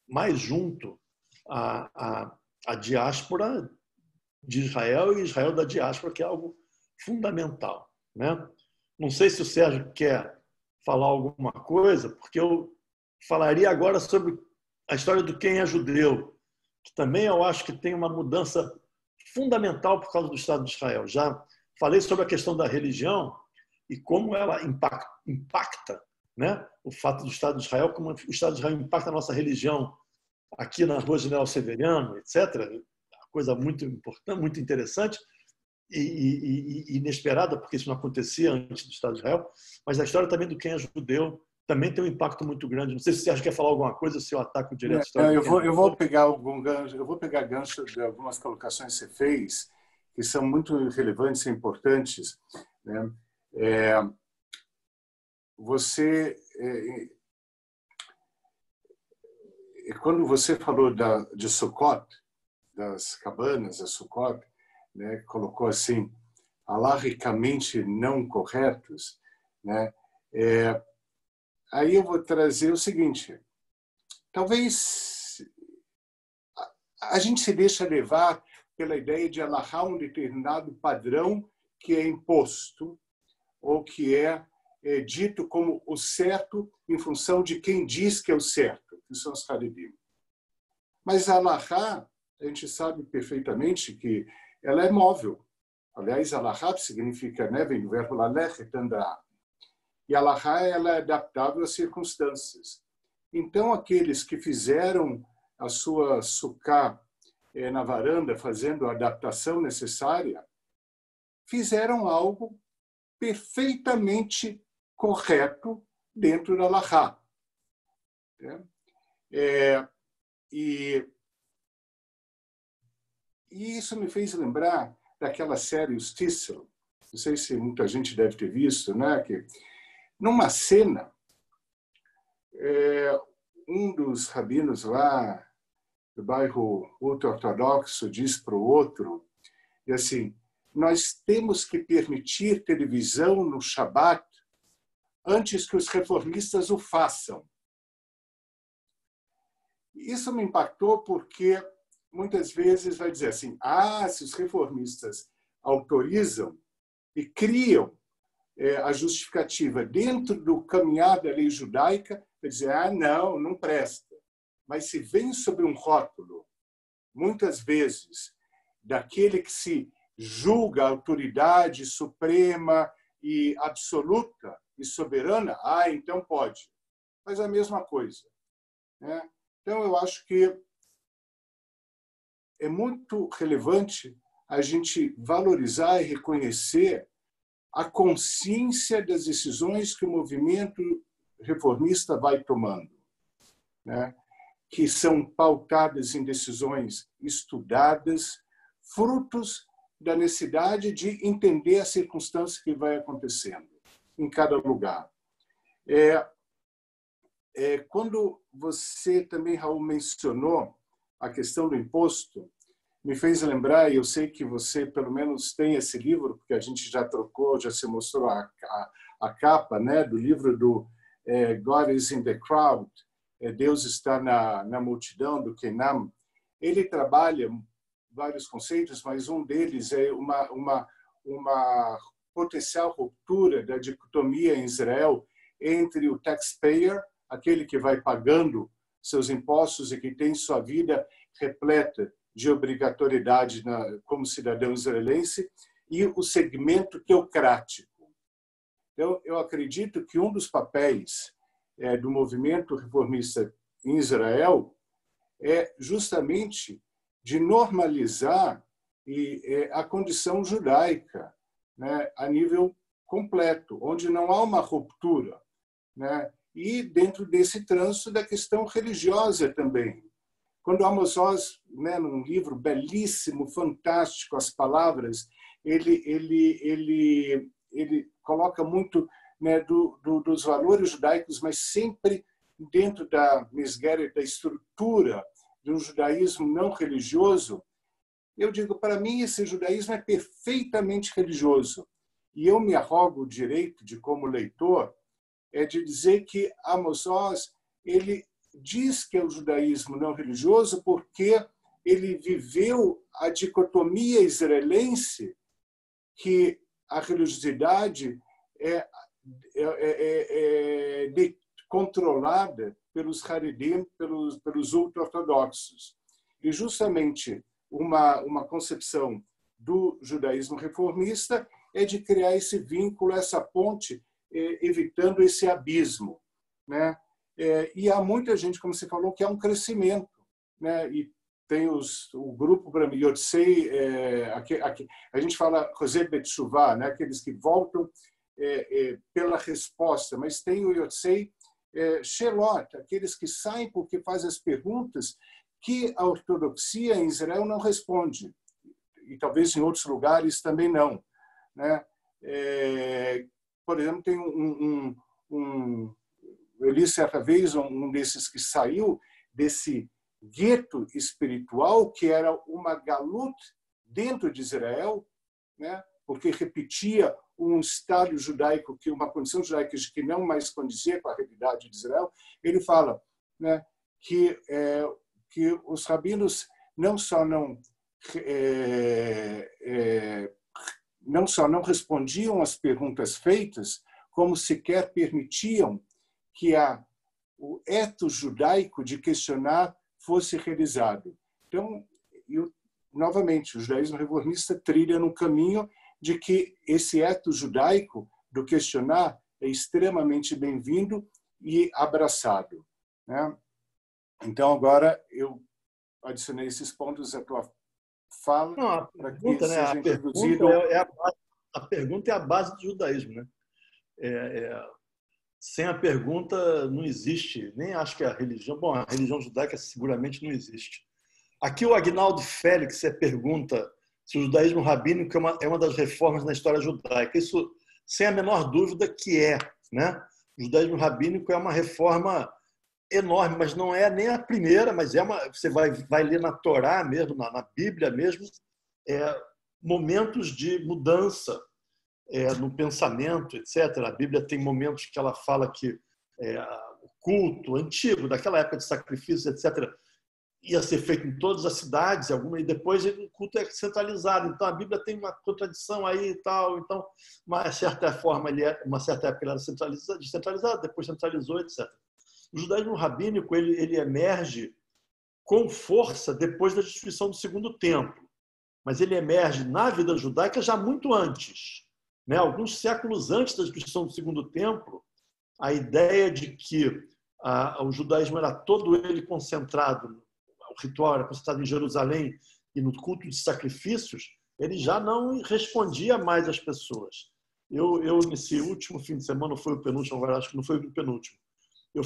mais junto a diáspora de Israel e Israel da diáspora, que é algo fundamental, né? Não sei se o Sérgio quer falar alguma coisa, porque eu falaria agora sobre a história do quem é judeu, que também eu acho que tem uma mudança fundamental por causa do Estado de Israel. Já falei sobre a questão da religião e como ela impacta, né, o fato do Estado de Israel, como o Estado de Israel impacta a nossa religião aqui na Rua General Severiano, etc., coisa muito importante, muito interessante e inesperada, porque isso não acontecia antes do Estado de Israel, mas a história também do quem é judeu também tem um impacto muito grande. Não sei se você acha que quer falar alguma coisa, se eu ataco direto a história do quem é judeu. Eu vou pegar gancho de algumas colocações que você fez, que são muito relevantes e importantes, né? Quando você falou de Sukkot, das cabanas, a Sukkot, né, colocou assim, alahicamente não corretos, né? Aí eu vou trazer o seguinte: talvez a gente se deixa levar pela ideia de alahá um determinado padrão que é imposto ou que é dito como o certo em função de quem diz que é o certo, que são os Haredim. Mas a alahá, a gente sabe perfeitamente que ela é móvel. Aliás, alahá significa, né, vem do verbo lalech, andar. E a alahá, ela é adaptável às circunstâncias. Então, aqueles que fizeram a sua sukkah na varanda, fazendo a adaptação necessária, fizeram algo perfeitamente correto dentro da alahá. E isso me fez lembrar daquela série Os Tissel. Não sei se muita gente deve ter visto, né? Que numa cena, um dos rabinos lá do bairro ultra-ortodoxo diz para o outro, e assim, nós temos que permitir televisão no Shabat antes que os reformistas o façam. Isso me impactou porque muitas vezes vai dizer assim, se os reformistas autorizam e criam a justificativa dentro do caminhar da lei judaica, vai dizer, não presta. Mas se vem sobre um rótulo, muitas vezes, daquele que se julga a autoridade suprema e absoluta e soberana, então pode. Mas é a mesma coisa, né? Então, eu acho que é muito relevante a gente valorizar e reconhecer a consciência das decisões que o movimento reformista vai tomando, né? Que são pautadas em decisões estudadas, frutos da necessidade de entender a circunstância que vai acontecendo em cada lugar. Quando você também, Raul, mencionou a questão do imposto, me fez lembrar, e eu sei que você pelo menos tem esse livro, porque a gente já trocou, já se mostrou a capa, né, do livro do God is in the Crowd, Deus está na multidão, do Kenam. Ele trabalha vários conceitos, mas um deles é uma potencial ruptura da dicotomia em Israel entre o taxpayer, aquele que vai pagando seus impostos e que tem sua vida repleta de obrigatoriedade como cidadão israelense, e o segmento teocrático. Então, eu acredito que um dos papéis do movimento reformista em Israel é justamente de normalizar a condição judaica, né, a nível completo, onde não há uma ruptura, né? E dentro desse trânsito da questão religiosa também. Quando Amos Oz, né, num livro belíssimo, fantástico, as palavras, ele coloca muito, né, dos valores judaicos, mas sempre dentro da mesguera, da estrutura de um judaísmo não religioso. Eu digo, para mim, esse judaísmo é perfeitamente religioso. E eu me arrogo o direito de, como leitor, de dizer que Amos Oz, ele diz que é o judaísmo não religioso porque ele viveu a dicotomia israelense que a religiosidade é controlada pelos Haredim, pelos ultra-ortodoxos. E justamente uma concepção do judaísmo reformista é de criar esse vínculo, essa ponte, evitando esse abismo, né? E há muita gente, como você falou, que há um crescimento, né? E tem o grupo para mim, Yotzei, a gente fala José Betshuvah, né? Aqueles que voltam pela resposta, mas tem o Yotzei Shelot, aqueles que saem porque fazem as perguntas que a ortodoxia em Israel não responde, e talvez em outros lugares também não, né? Por exemplo, tem eu li certa vez um desses que saiu desse gueto espiritual, que era uma galut dentro de Israel, né? Porque repetia um estado judaico, uma condição judaica que não mais condizia com a realidade de Israel. Ele fala, né, que os rabinos não só não respondiam às perguntas feitas, como sequer permitiam que o ethos judaico de questionar fosse realizado. Então, novamente, o judaísmo reformista trilha no caminho de que esse ethos judaico do questionar é extremamente bem-vindo e abraçado, né? Então, agora, eu adicionei esses pontos à tua fala. Não, para que seja introduzido. A pergunta é a base do judaísmo, né? Sem a pergunta não existe, nem acho que a religião... Bom, a religião judaica seguramente não existe. Aqui o Agnaldo Félix pergunta se o judaísmo rabínico é uma das reformas na história judaica. Isso, sem a menor dúvida, que né? O judaísmo rabínico é uma reforma enorme, mas não é nem a primeira, mas você vai ler na Torá mesmo, na Bíblia mesmo, momentos de mudança no pensamento, etc. A Bíblia tem momentos que ela fala que o culto antigo, daquela época de sacrifícios, etc., ia ser feito em todas as cidades, e depois o culto é centralizado. Então, a Bíblia tem uma contradição aí e tal. Então, uma certa época ele era descentralizado, depois centralizou, etc. O judaísmo rabínico ele emerge com força depois da destruição do Segundo Templo, mas ele emerge na vida judaica já muito antes, né? Alguns séculos antes da destruição do Segundo Templo, a ideia de que o judaísmo era todo ele concentrado, o ritual era concentrado em Jerusalém e no culto de sacrifícios, ele já não respondia mais às pessoas. Eu nesse último fim de semana, foi o penúltimo, agora acho que não foi o penúltimo, eu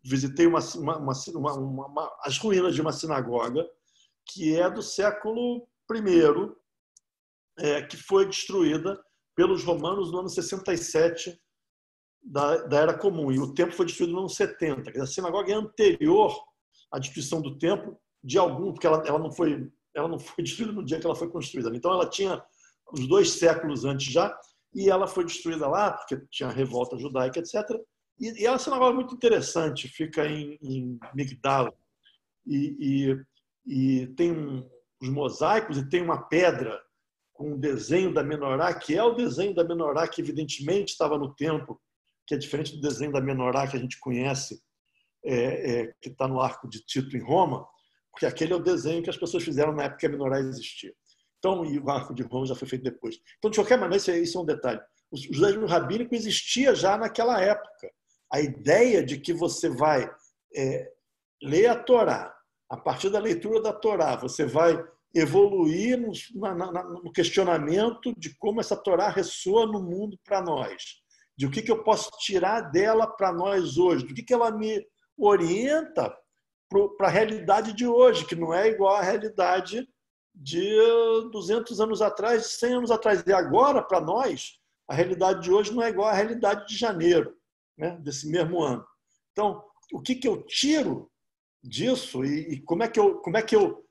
visitei as ruínas de uma sinagoga que é do século I, que foi destruída pelos romanos no ano 67 da Era Comum, e o templo foi destruído no ano 70. A sinagoga é anterior à destruição do templo porque ela não foi destruída no dia que ela foi construída. Então ela tinha os 2 séculos antes já, e ela foi destruída lá porque tinha revolta judaica, etc. E é uma sinagoga muito interessante, fica em Migdal, e tem os mosaicos, e tem uma pedra com o desenho da menorá, que é o desenho da menorá que evidentemente estava no templo, que é diferente do desenho da menorá que a gente conhece, que está no Arco de Tito em Roma, porque aquele é o desenho que as pessoas fizeram na época que a menorá existia. Então, e o Arco de Roma já foi feito depois. Então, de qualquer maneira, isso é um detalhe. O judaísmo rabínico existia já naquela época. A ideia de que você vai ler a Torá, a partir da leitura da Torá, você vai evoluir no questionamento de como essa Torá ressoa no mundo para nós, de o que eu posso tirar dela para nós hoje, do que ela me orienta para a realidade de hoje, que não é igual à realidade de 200 anos atrás, de 100 anos atrás. E agora, para nós, a realidade de hoje não é igual à realidade de janeiro, né, desse mesmo ano. Então, o que eu tiro disso e como é que eu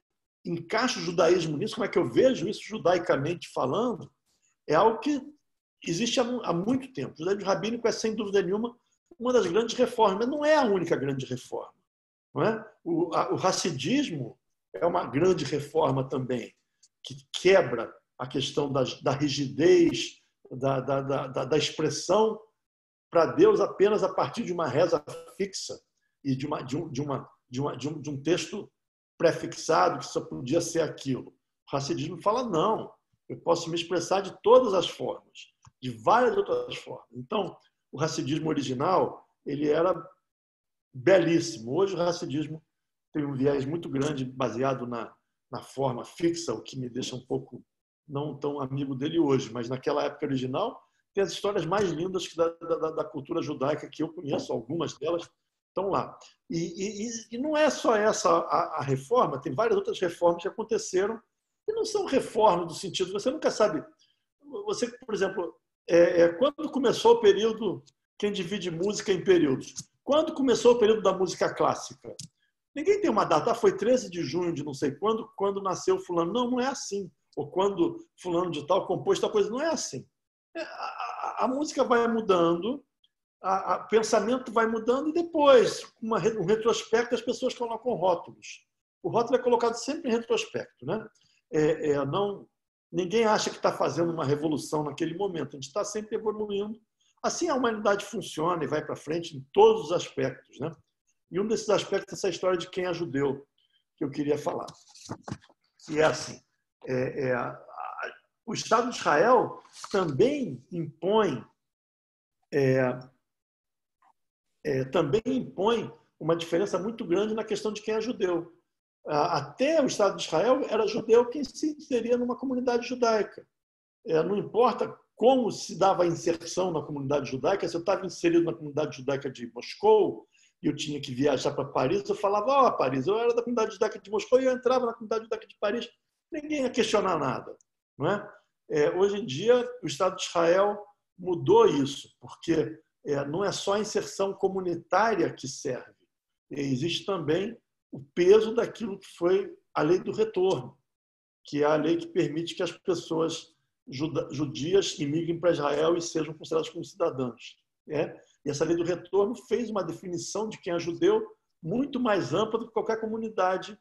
encaixo o judaísmo nisso, como é que eu vejo isso judaicamente falando, é algo que existe há muito tempo. O judaísmo rabínico é, sem dúvida nenhuma, uma das grandes reformas, mas não é a única grande reforma. Não é? O hassidismo é uma grande reforma também, que quebra a questão da rigidez, da expressão para Deus apenas a partir de uma reza fixa e de um texto prefixado que só podia ser aquilo. O hassidismo fala, não, eu posso me expressar de todas as formas, de várias outras formas. Então, o hassidismo original ele era belíssimo. Hoje o hassidismo tem um viés muito grande baseado na forma fixa, o que me deixa um pouco não tão amigo dele hoje, mas naquela época original tem as histórias mais lindas da cultura judaica que eu conheço, algumas delas estão lá. E não é só essa a reforma, tem várias outras reformas que aconteceram e não são reformas do sentido, você nunca sabe. Você, por exemplo, quando começou o período, quem divide música em períodos, quando começou o período da música clássica? Ninguém tem uma data, foi 13 de junho de não sei quando nasceu fulano. Não, não é assim. Ou quando fulano de tal compôs tal coisa, não é assim. A música vai mudando, o pensamento vai mudando e depois, com um retrospecto, as pessoas colocam rótulos. O rótulo é colocado sempre em retrospecto, né? Ninguém acha que está fazendo uma revolução naquele momento. A gente está sempre evoluindo. Assim a humanidade funciona e vai para frente em todos os aspectos, né? E um desses aspectos é essa história de quem é judeu, que eu queria falar. E é assim, o Estado de Israel também impõe uma diferença muito grande na questão de quem é judeu. Até o Estado de Israel era judeu quem se inseria numa comunidade judaica. Não importa como se dava a inserção na comunidade judaica, se eu estava inserido na comunidade judaica de Moscou e eu tinha que viajar para Paris, eu falava, Paris, eu era da comunidade judaica de Moscou e eu entrava na comunidade judaica de Paris, ninguém ia questionar nada. Não é? Hoje em dia, o Estado de Israel mudou isso, porque não é só a inserção comunitária que serve, existe também o peso daquilo que foi a lei do retorno, que é a lei que permite que as pessoas judias imigrem para Israel e sejam consideradas como cidadãs. E essa lei do retorno fez uma definição de quem é judeu muito mais ampla do que qualquer comunidade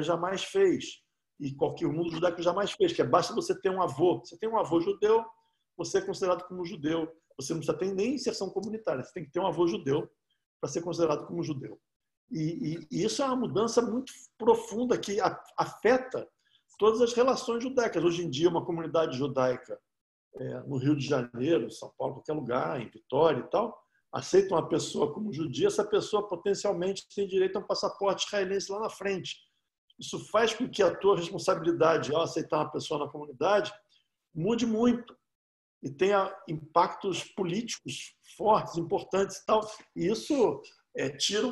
jamais fez. E qualquer mundo judaico jamais fez, que basta você ter um avô. Você tem um avô judeu, você é considerado como judeu. Você não precisa ter nem inserção comunitária, você tem que ter um avô judeu para ser considerado como judeu. E isso é uma mudança muito profunda que afeta todas as relações judaicas. Hoje em dia, uma comunidade judaica no Rio de Janeiro, São Paulo, qualquer lugar, em Vitória e tal, aceita uma pessoa como judia, essa pessoa potencialmente tem direito a um passaporte israelense lá na frente. Isso faz com que a tua responsabilidade ao aceitar uma pessoa na comunidade mude muito e tenha impactos políticos fortes, importantes e tal. E isso tira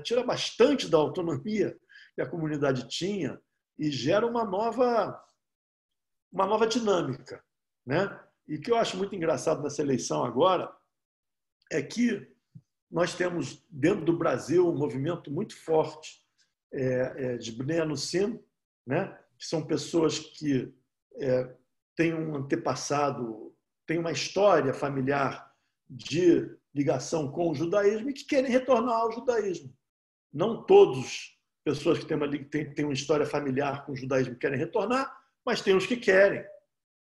tira bastante da autonomia que a comunidade tinha e gera uma nova dinâmica, né? E o que eu acho muito engraçado nessa eleição agora é que nós temos dentro do Brasil um movimento muito forte de Bnei Anusim, né? Que são pessoas que têm um antepassado, têm uma história familiar de ligação com o judaísmo e que querem retornar ao judaísmo. Não todas pessoas que têm uma história familiar com o judaísmo querem retornar, mas tem os que querem.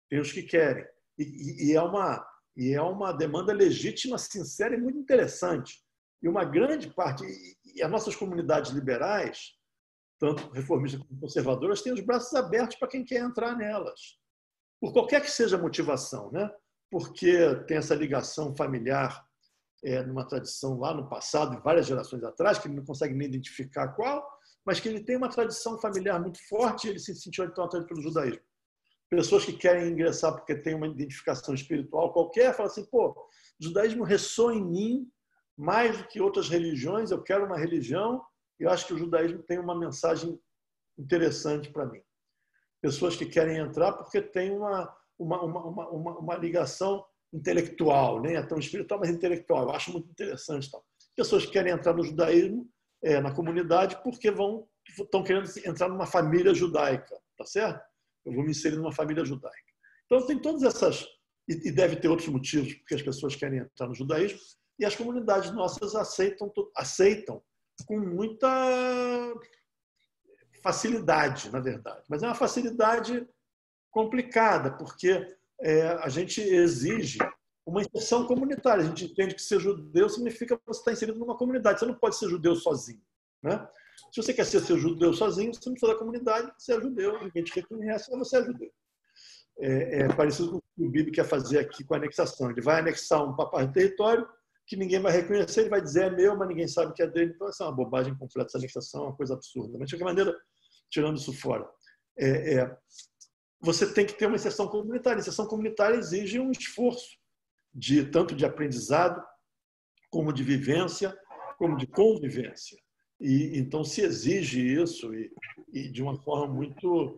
Tem os que querem. E é uma demanda legítima, sincera e muito interessante. E uma grande parte, e as nossas comunidades liberais, tanto reformistas como conservadoras, têm os braços abertos para quem quer entrar nelas. Por qualquer que seja a motivação, né? Porque tem essa ligação familiar numa tradição lá no passado, várias gerações atrás, que ele não consegue nem identificar qual, mas que ele tem uma tradição familiar muito forte e ele se sentiu então atraído pelo judaísmo. Pessoas que querem ingressar porque tem uma identificação espiritual qualquer, falam assim, o judaísmo ressoa em mim mais do que outras religiões, eu quero uma religião e eu acho que o judaísmo tem uma mensagem interessante para mim. Pessoas que querem entrar porque tem uma ligação intelectual, nem é tão espiritual, mas intelectual. Eu acho muito interessante. Tal. Pessoas que querem entrar no judaísmo, na comunidade, porque estão querendo entrar numa família judaica, tá certo? Eu vou me inserir numa família judaica. Então, tem todas essas... E deve ter outros motivos porque as pessoas querem entrar no judaísmo, e as comunidades nossas aceitam com muita facilidade, na verdade. Mas é uma facilidade complicada, porque a gente exige uma inserção comunitária. A gente entende que ser judeu significa que você está inserido numa comunidade. Você não pode ser judeu sozinho, né? Se você quer ser judeu sozinho, você não precisa da comunidade, você é judeu, ninguém te reconhece, mas você é judeu. É parecido com o que o Bibi quer fazer aqui com a anexação. Ele vai anexar um papai do território que ninguém vai reconhecer, ele vai dizer é meu, mas ninguém sabe que é dele. Então, essa é uma bobagem completa, essa anexação é uma coisa absurda. Mas, de qualquer maneira, tirando isso fora, você tem que ter uma inserção comunitária. A inserção comunitária exige um esforço, tanto de aprendizado, como de vivência, como de convivência. E então se exige isso e de uma forma muito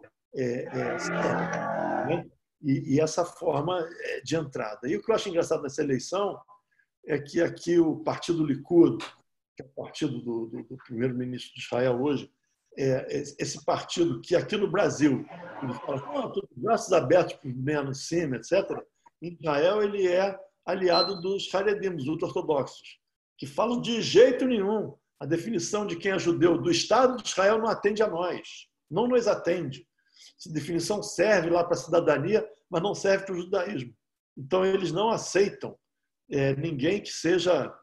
séria, né? E essa forma de entrada. E o que eu acho engraçado nessa eleição é que aqui o partido Likud, que é o partido do primeiro-ministro de Israel hoje, esse partido que aqui no Brasil ele fala braços abertos para o menos sim, etc. Em Israel ele é aliado dos Haredim, dos ultra-ortodoxos, que falam de jeito nenhum. A definição de quem é judeu do Estado de Israel não atende a nós, não nos atende. Essa definição serve lá para a cidadania, mas não serve para o judaísmo. Então, eles não aceitam ninguém que seja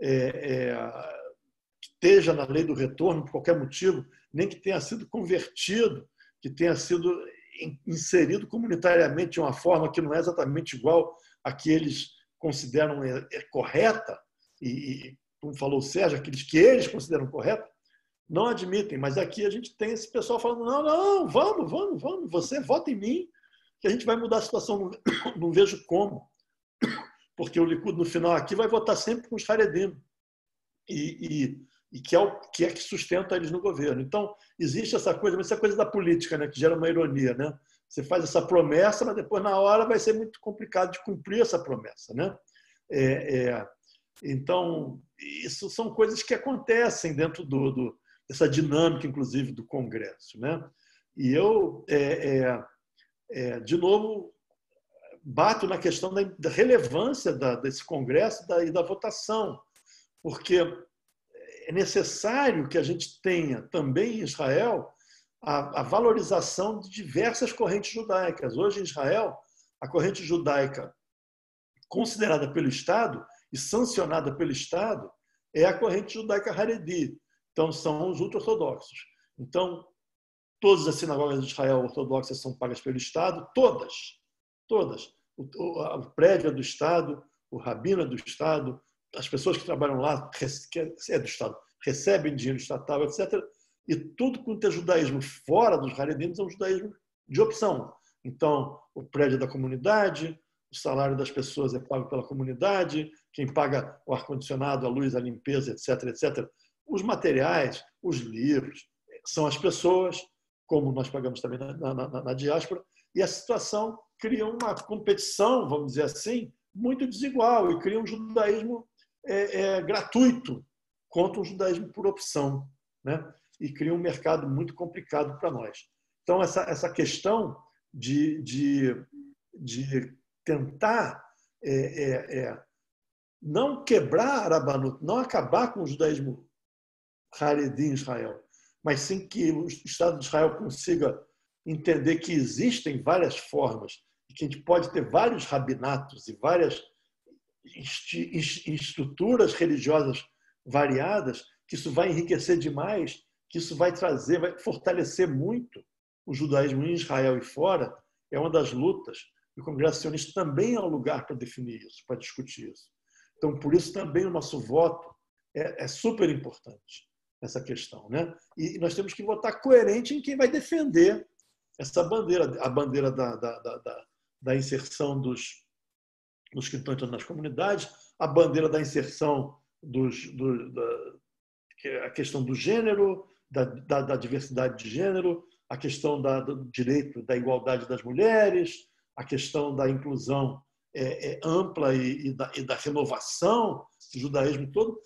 que esteja na lei do retorno por qualquer motivo, nem que tenha sido convertido, que tenha sido inserido comunitariamente de uma forma que não é exatamente igual a que eles consideram correta, e como falou o Sérgio, aqueles que eles consideram corretos, não admitem. Mas aqui a gente tem esse pessoal falando, não, vamos, você vota em mim, que a gente vai mudar a situação. Não vejo como. Porque o Likud, no final aqui, vai votar sempre com os Haredim, e que é que sustenta eles no governo. Então, existe essa coisa, mas isso é coisa da política, né, que gera uma ironia. Né? Você faz essa promessa, mas depois, na hora, vai ser muito complicado de cumprir essa promessa. Né? Então, isso são coisas que acontecem dentro dessa dinâmica, inclusive, do Congresso. Né? E eu, de novo, bato na questão da relevância desse Congresso e da votação, porque é necessário que a gente tenha também em Israel a valorização de diversas correntes judaicas. Hoje, em Israel, a corrente judaica considerada pelo Estado e sancionada pelo Estado é a corrente judaica Haredi. Então, são os ultra-ortodoxos. Então, todas as sinagogas de Israel ortodoxas são pagas pelo Estado, todas. O prédio é do Estado, o rabino é do Estado, as pessoas que trabalham lá, que é do Estado, recebem dinheiro estatal, etc. E tudo quanto é judaísmo fora dos Haredim é um judaísmo de opção. Então, o prédio é da comunidade, o salário das pessoas é pago pela comunidade, quem paga o ar-condicionado, a luz, a limpeza, etc., etc. Os materiais, os livros, são as pessoas, como nós pagamos também na diáspora, e a situação cria uma competição, vamos dizer assim, muito desigual e cria um judaísmo gratuito contra um judaísmo por opção, né? E cria um mercado muito complicado para nós. Então, essa questão de tentar não quebrar a Rabanut, não acabar com o judaísmo Haredi em Israel, mas sim que o Estado de Israel consiga entender que existem várias formas e que a gente pode ter vários rabinatos e várias estruturas religiosas variadas, que isso vai enriquecer demais, que isso vai fortalecer muito o judaísmo em Israel e fora. É uma das lutas. E o Congresso Sionista também é um lugar para definir isso, para discutir isso. Então, por isso também o nosso voto é super importante nessa questão, né? E nós temos que votar coerente em quem vai defender essa bandeira, a bandeira da inserção dos que estão entrando nas comunidades, a bandeira da inserção a questão do gênero, da diversidade de gênero, a questão do direito da igualdade das mulheres, a questão da inclusão ampla e da renovação do judaísmo todo.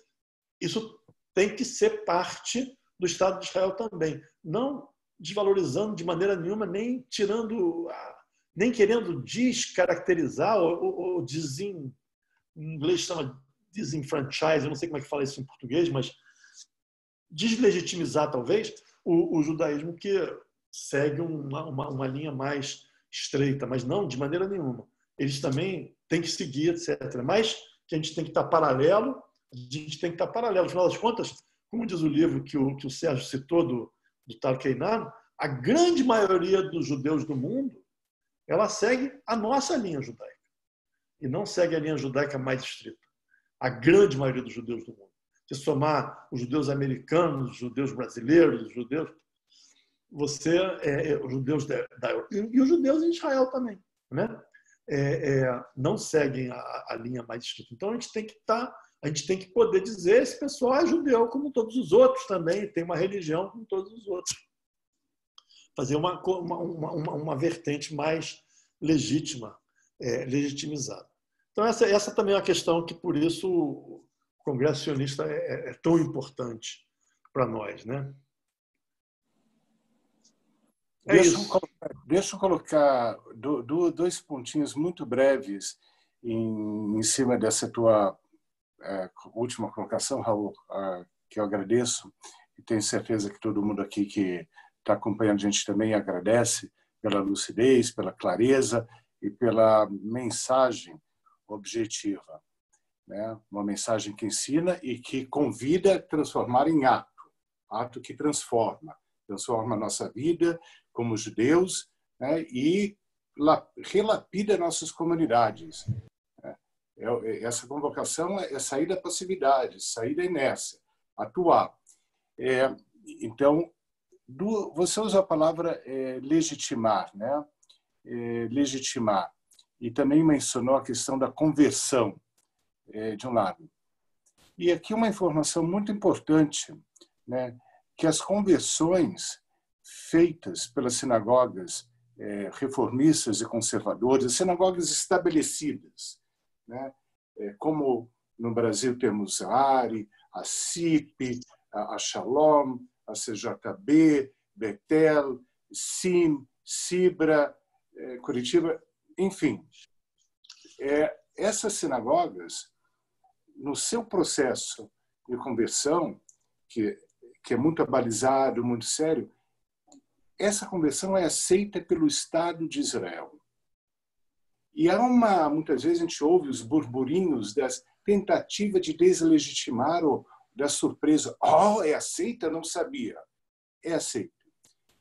Isso tem que ser parte do Estado de Israel também, não desvalorizando de maneira nenhuma, nem querendo descaracterizar ou em inglês chama disenfranchise, eu não sei como é que fala isso em português, mas deslegitimizar talvez o judaísmo que segue uma linha mais estreita, mas não de maneira nenhuma. Eles também têm que seguir, etc. Mas que a gente tem que estar paralelo, afinal das contas, como diz o livro que o Sérgio citou do Tal Keinan, a grande maioria dos judeus do mundo ela segue a nossa linha judaica e não segue a linha judaica mais estrita. a grande maioria dos judeus do mundo. Se somar os judeus americanos, os judeus brasileiros, os judeus, os judeus da Europa e os judeus em Israel também, né? Não seguem a linha mais estrita. Então a gente tem que poder dizer esse pessoal é judeu como todos os outros também, tem uma religião como todos os outros. Fazer uma vertente mais legítima, legitimizada. Então essa também é uma questão que por isso o Congresso Sionista é tão importante para nós, né? Deixa eu colocar dois pontinhos muito breves em cima dessa tua última colocação, Raul, que eu agradeço e tenho certeza que todo mundo aqui que está acompanhando a gente também agradece pela lucidez, pela clareza e pela mensagem objetiva, né? Uma mensagem que ensina e que convida a transformar em ato que transforma a nossa vida como judeus, né? E relapida nossas comunidades. Essa convocação é sair da passividade, sair da inércia, atuar. Então, você usa a palavra legitimar, né? Legitimar. E também mencionou a questão da conversão, de um lado. E aqui uma informação muito importante, né? Que as conversões feitas pelas sinagogas reformistas e conservadoras, sinagogas estabelecidas, né? Como no Brasil temos a ARI, a CIP, a Shalom, a CJB, Betel, SIM, Sibra, Curitiba, enfim. Essas sinagogas, no seu processo de conversão, que é muito abalizado, muito sério, essa conversão é aceita pelo Estado de Israel. E muitas vezes a gente ouve os burburinhos das tentativas de deslegitimar ou da surpresa. É aceita? Não sabia. É aceita.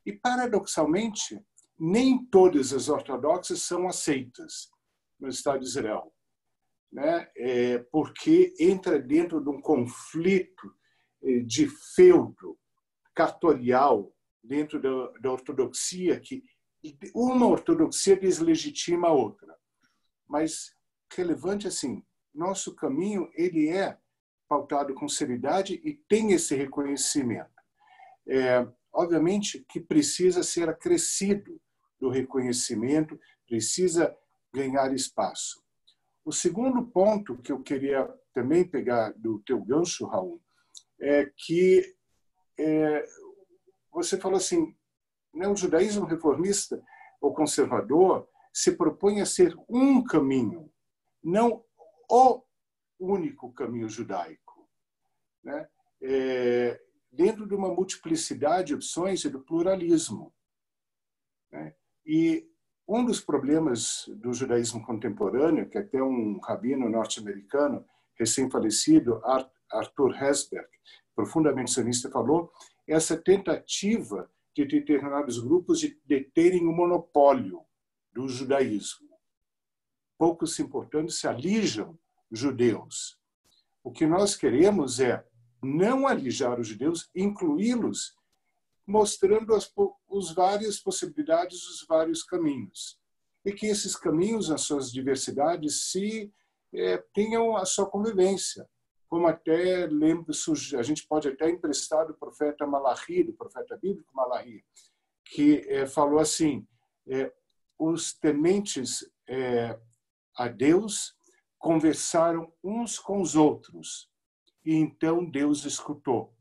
E, paradoxalmente, nem todas as ortodoxas são aceitas no Estado de Israel, né? Porque entra dentro de um conflito de feudo cartorial dentro da ortodoxia, que uma ortodoxia deslegitima a outra. Mas relevante assim, nosso caminho ele é pautado com seriedade e tem esse reconhecimento. Obviamente que precisa ser acrescido do reconhecimento, precisa ganhar espaço. O segundo ponto que eu queria também pegar do teu gancho, Raul, é que você falou assim, né, o judaísmo reformista ou conservador se propõe a ser um caminho, não o único caminho judaico, né? Dentro de uma multiplicidade de opções e do pluralismo, né? E um dos problemas do judaísmo contemporâneo, que até um rabino norte-americano recém-falecido, Arthur Hesberg, profundamente sionista, falou, essa tentativa de determinados grupos de deterem o monopólio do judaísmo. Poucos se importando se alijam judeus. O que nós queremos é não alijar os judeus, incluí-los, mostrando as várias possibilidades, os vários caminhos. E que esses caminhos, as suas diversidades, tenham a sua convivência. Como até lembro, a gente pode até emprestar do profeta Malachi, do profeta bíblico Malachi, que falou assim, os tementes a Deus conversaram uns com os outros, e então Deus escutou.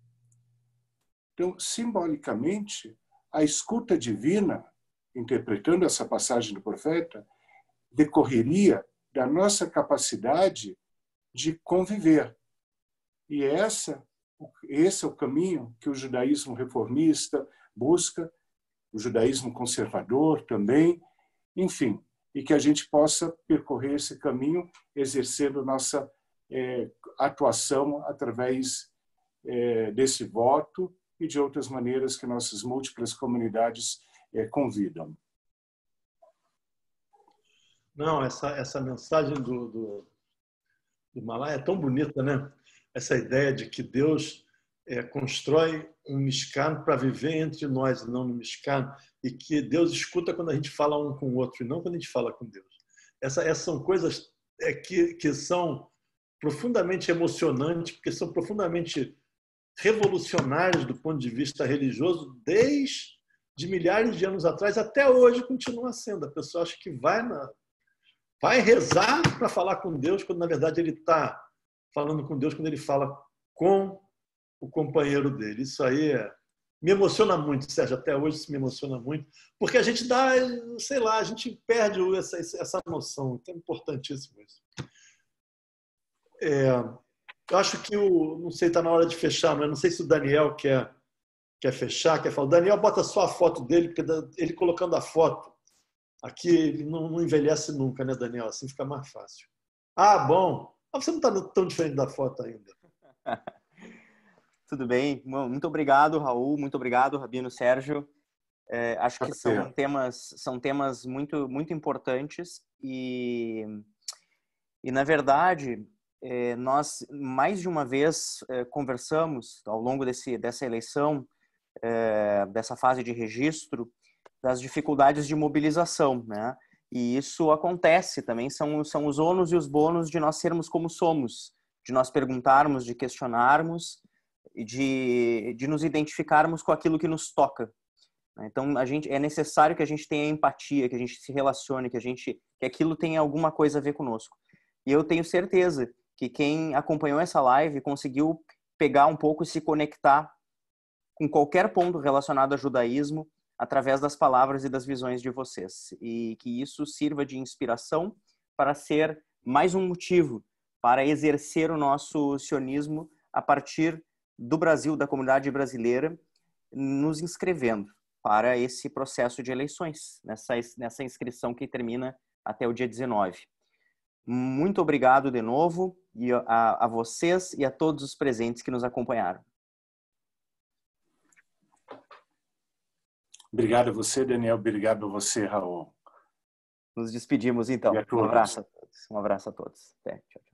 Então, simbolicamente, a escuta divina, interpretando essa passagem do profeta, decorreria da nossa capacidade de conviver. E esse é o caminho que o judaísmo reformista busca, o judaísmo conservador também, enfim, e que a gente possa percorrer esse caminho exercendo nossa atuação através desse voto e de outras maneiras que nossas múltiplas comunidades convidam. Não, essa mensagem do do Malá é tão bonita, né? Essa ideia de que Deus constrói um Mishkan para viver entre nós e não no Mishkan, e que Deus escuta quando a gente fala um com o outro e não quando a gente fala com Deus. Essas são coisas que são profundamente emocionantes, porque são profundamente revolucionárias do ponto de vista religioso, desde milhares de anos atrás até hoje continua sendo. A pessoa acha que vai rezar para falar com Deus, quando na verdade ele está falando com Deus quando ele fala com o companheiro dele. Isso aí me emociona muito, Sérgio, até hoje isso me emociona muito, porque a gente dá, sei lá, a gente perde essa noção, então é importantíssimo isso. Eu acho que não sei, está na hora de fechar, mas não sei se o Daniel quer fechar, quer falar. O Daniel bota só a foto dele, porque ele colocando a foto aqui, ele não envelhece nunca, né, Daniel? Assim fica mais fácil. Ah, bom. Mas você não está tão diferente da foto ainda. Tudo bem. Muito obrigado, Raul. Muito obrigado, Rabino Sérgio. Acho que são temas muito, muito importantes e na verdade, nós mais de uma vez conversamos ao longo dessa eleição, dessa fase de registro, das dificuldades de mobilização, né? E isso acontece também, são os ônus e os bônus de nós sermos como somos, de nós perguntarmos, de questionarmos, de nos identificarmos com aquilo que nos toca. Então, é necessário que a gente tenha empatia, que a gente se relacione, que aquilo tenha alguma coisa a ver conosco. E eu tenho certeza que quem acompanhou essa live conseguiu pegar um pouco e se conectar com qualquer ponto relacionado ao judaísmo através das palavras e das visões de vocês. E que isso sirva de inspiração para ser mais um motivo para exercer o nosso sionismo a partir do Brasil, da comunidade brasileira, nos inscrevendo para esse processo de eleições, nessa inscrição que termina até o dia 19. Muito obrigado de novo a vocês e a todos os presentes que nos acompanharam. Obrigado a você, Daniel. Obrigado a você, Raul. Nos despedimos, então. Um abraço a todos. Até. Tchau, tchau.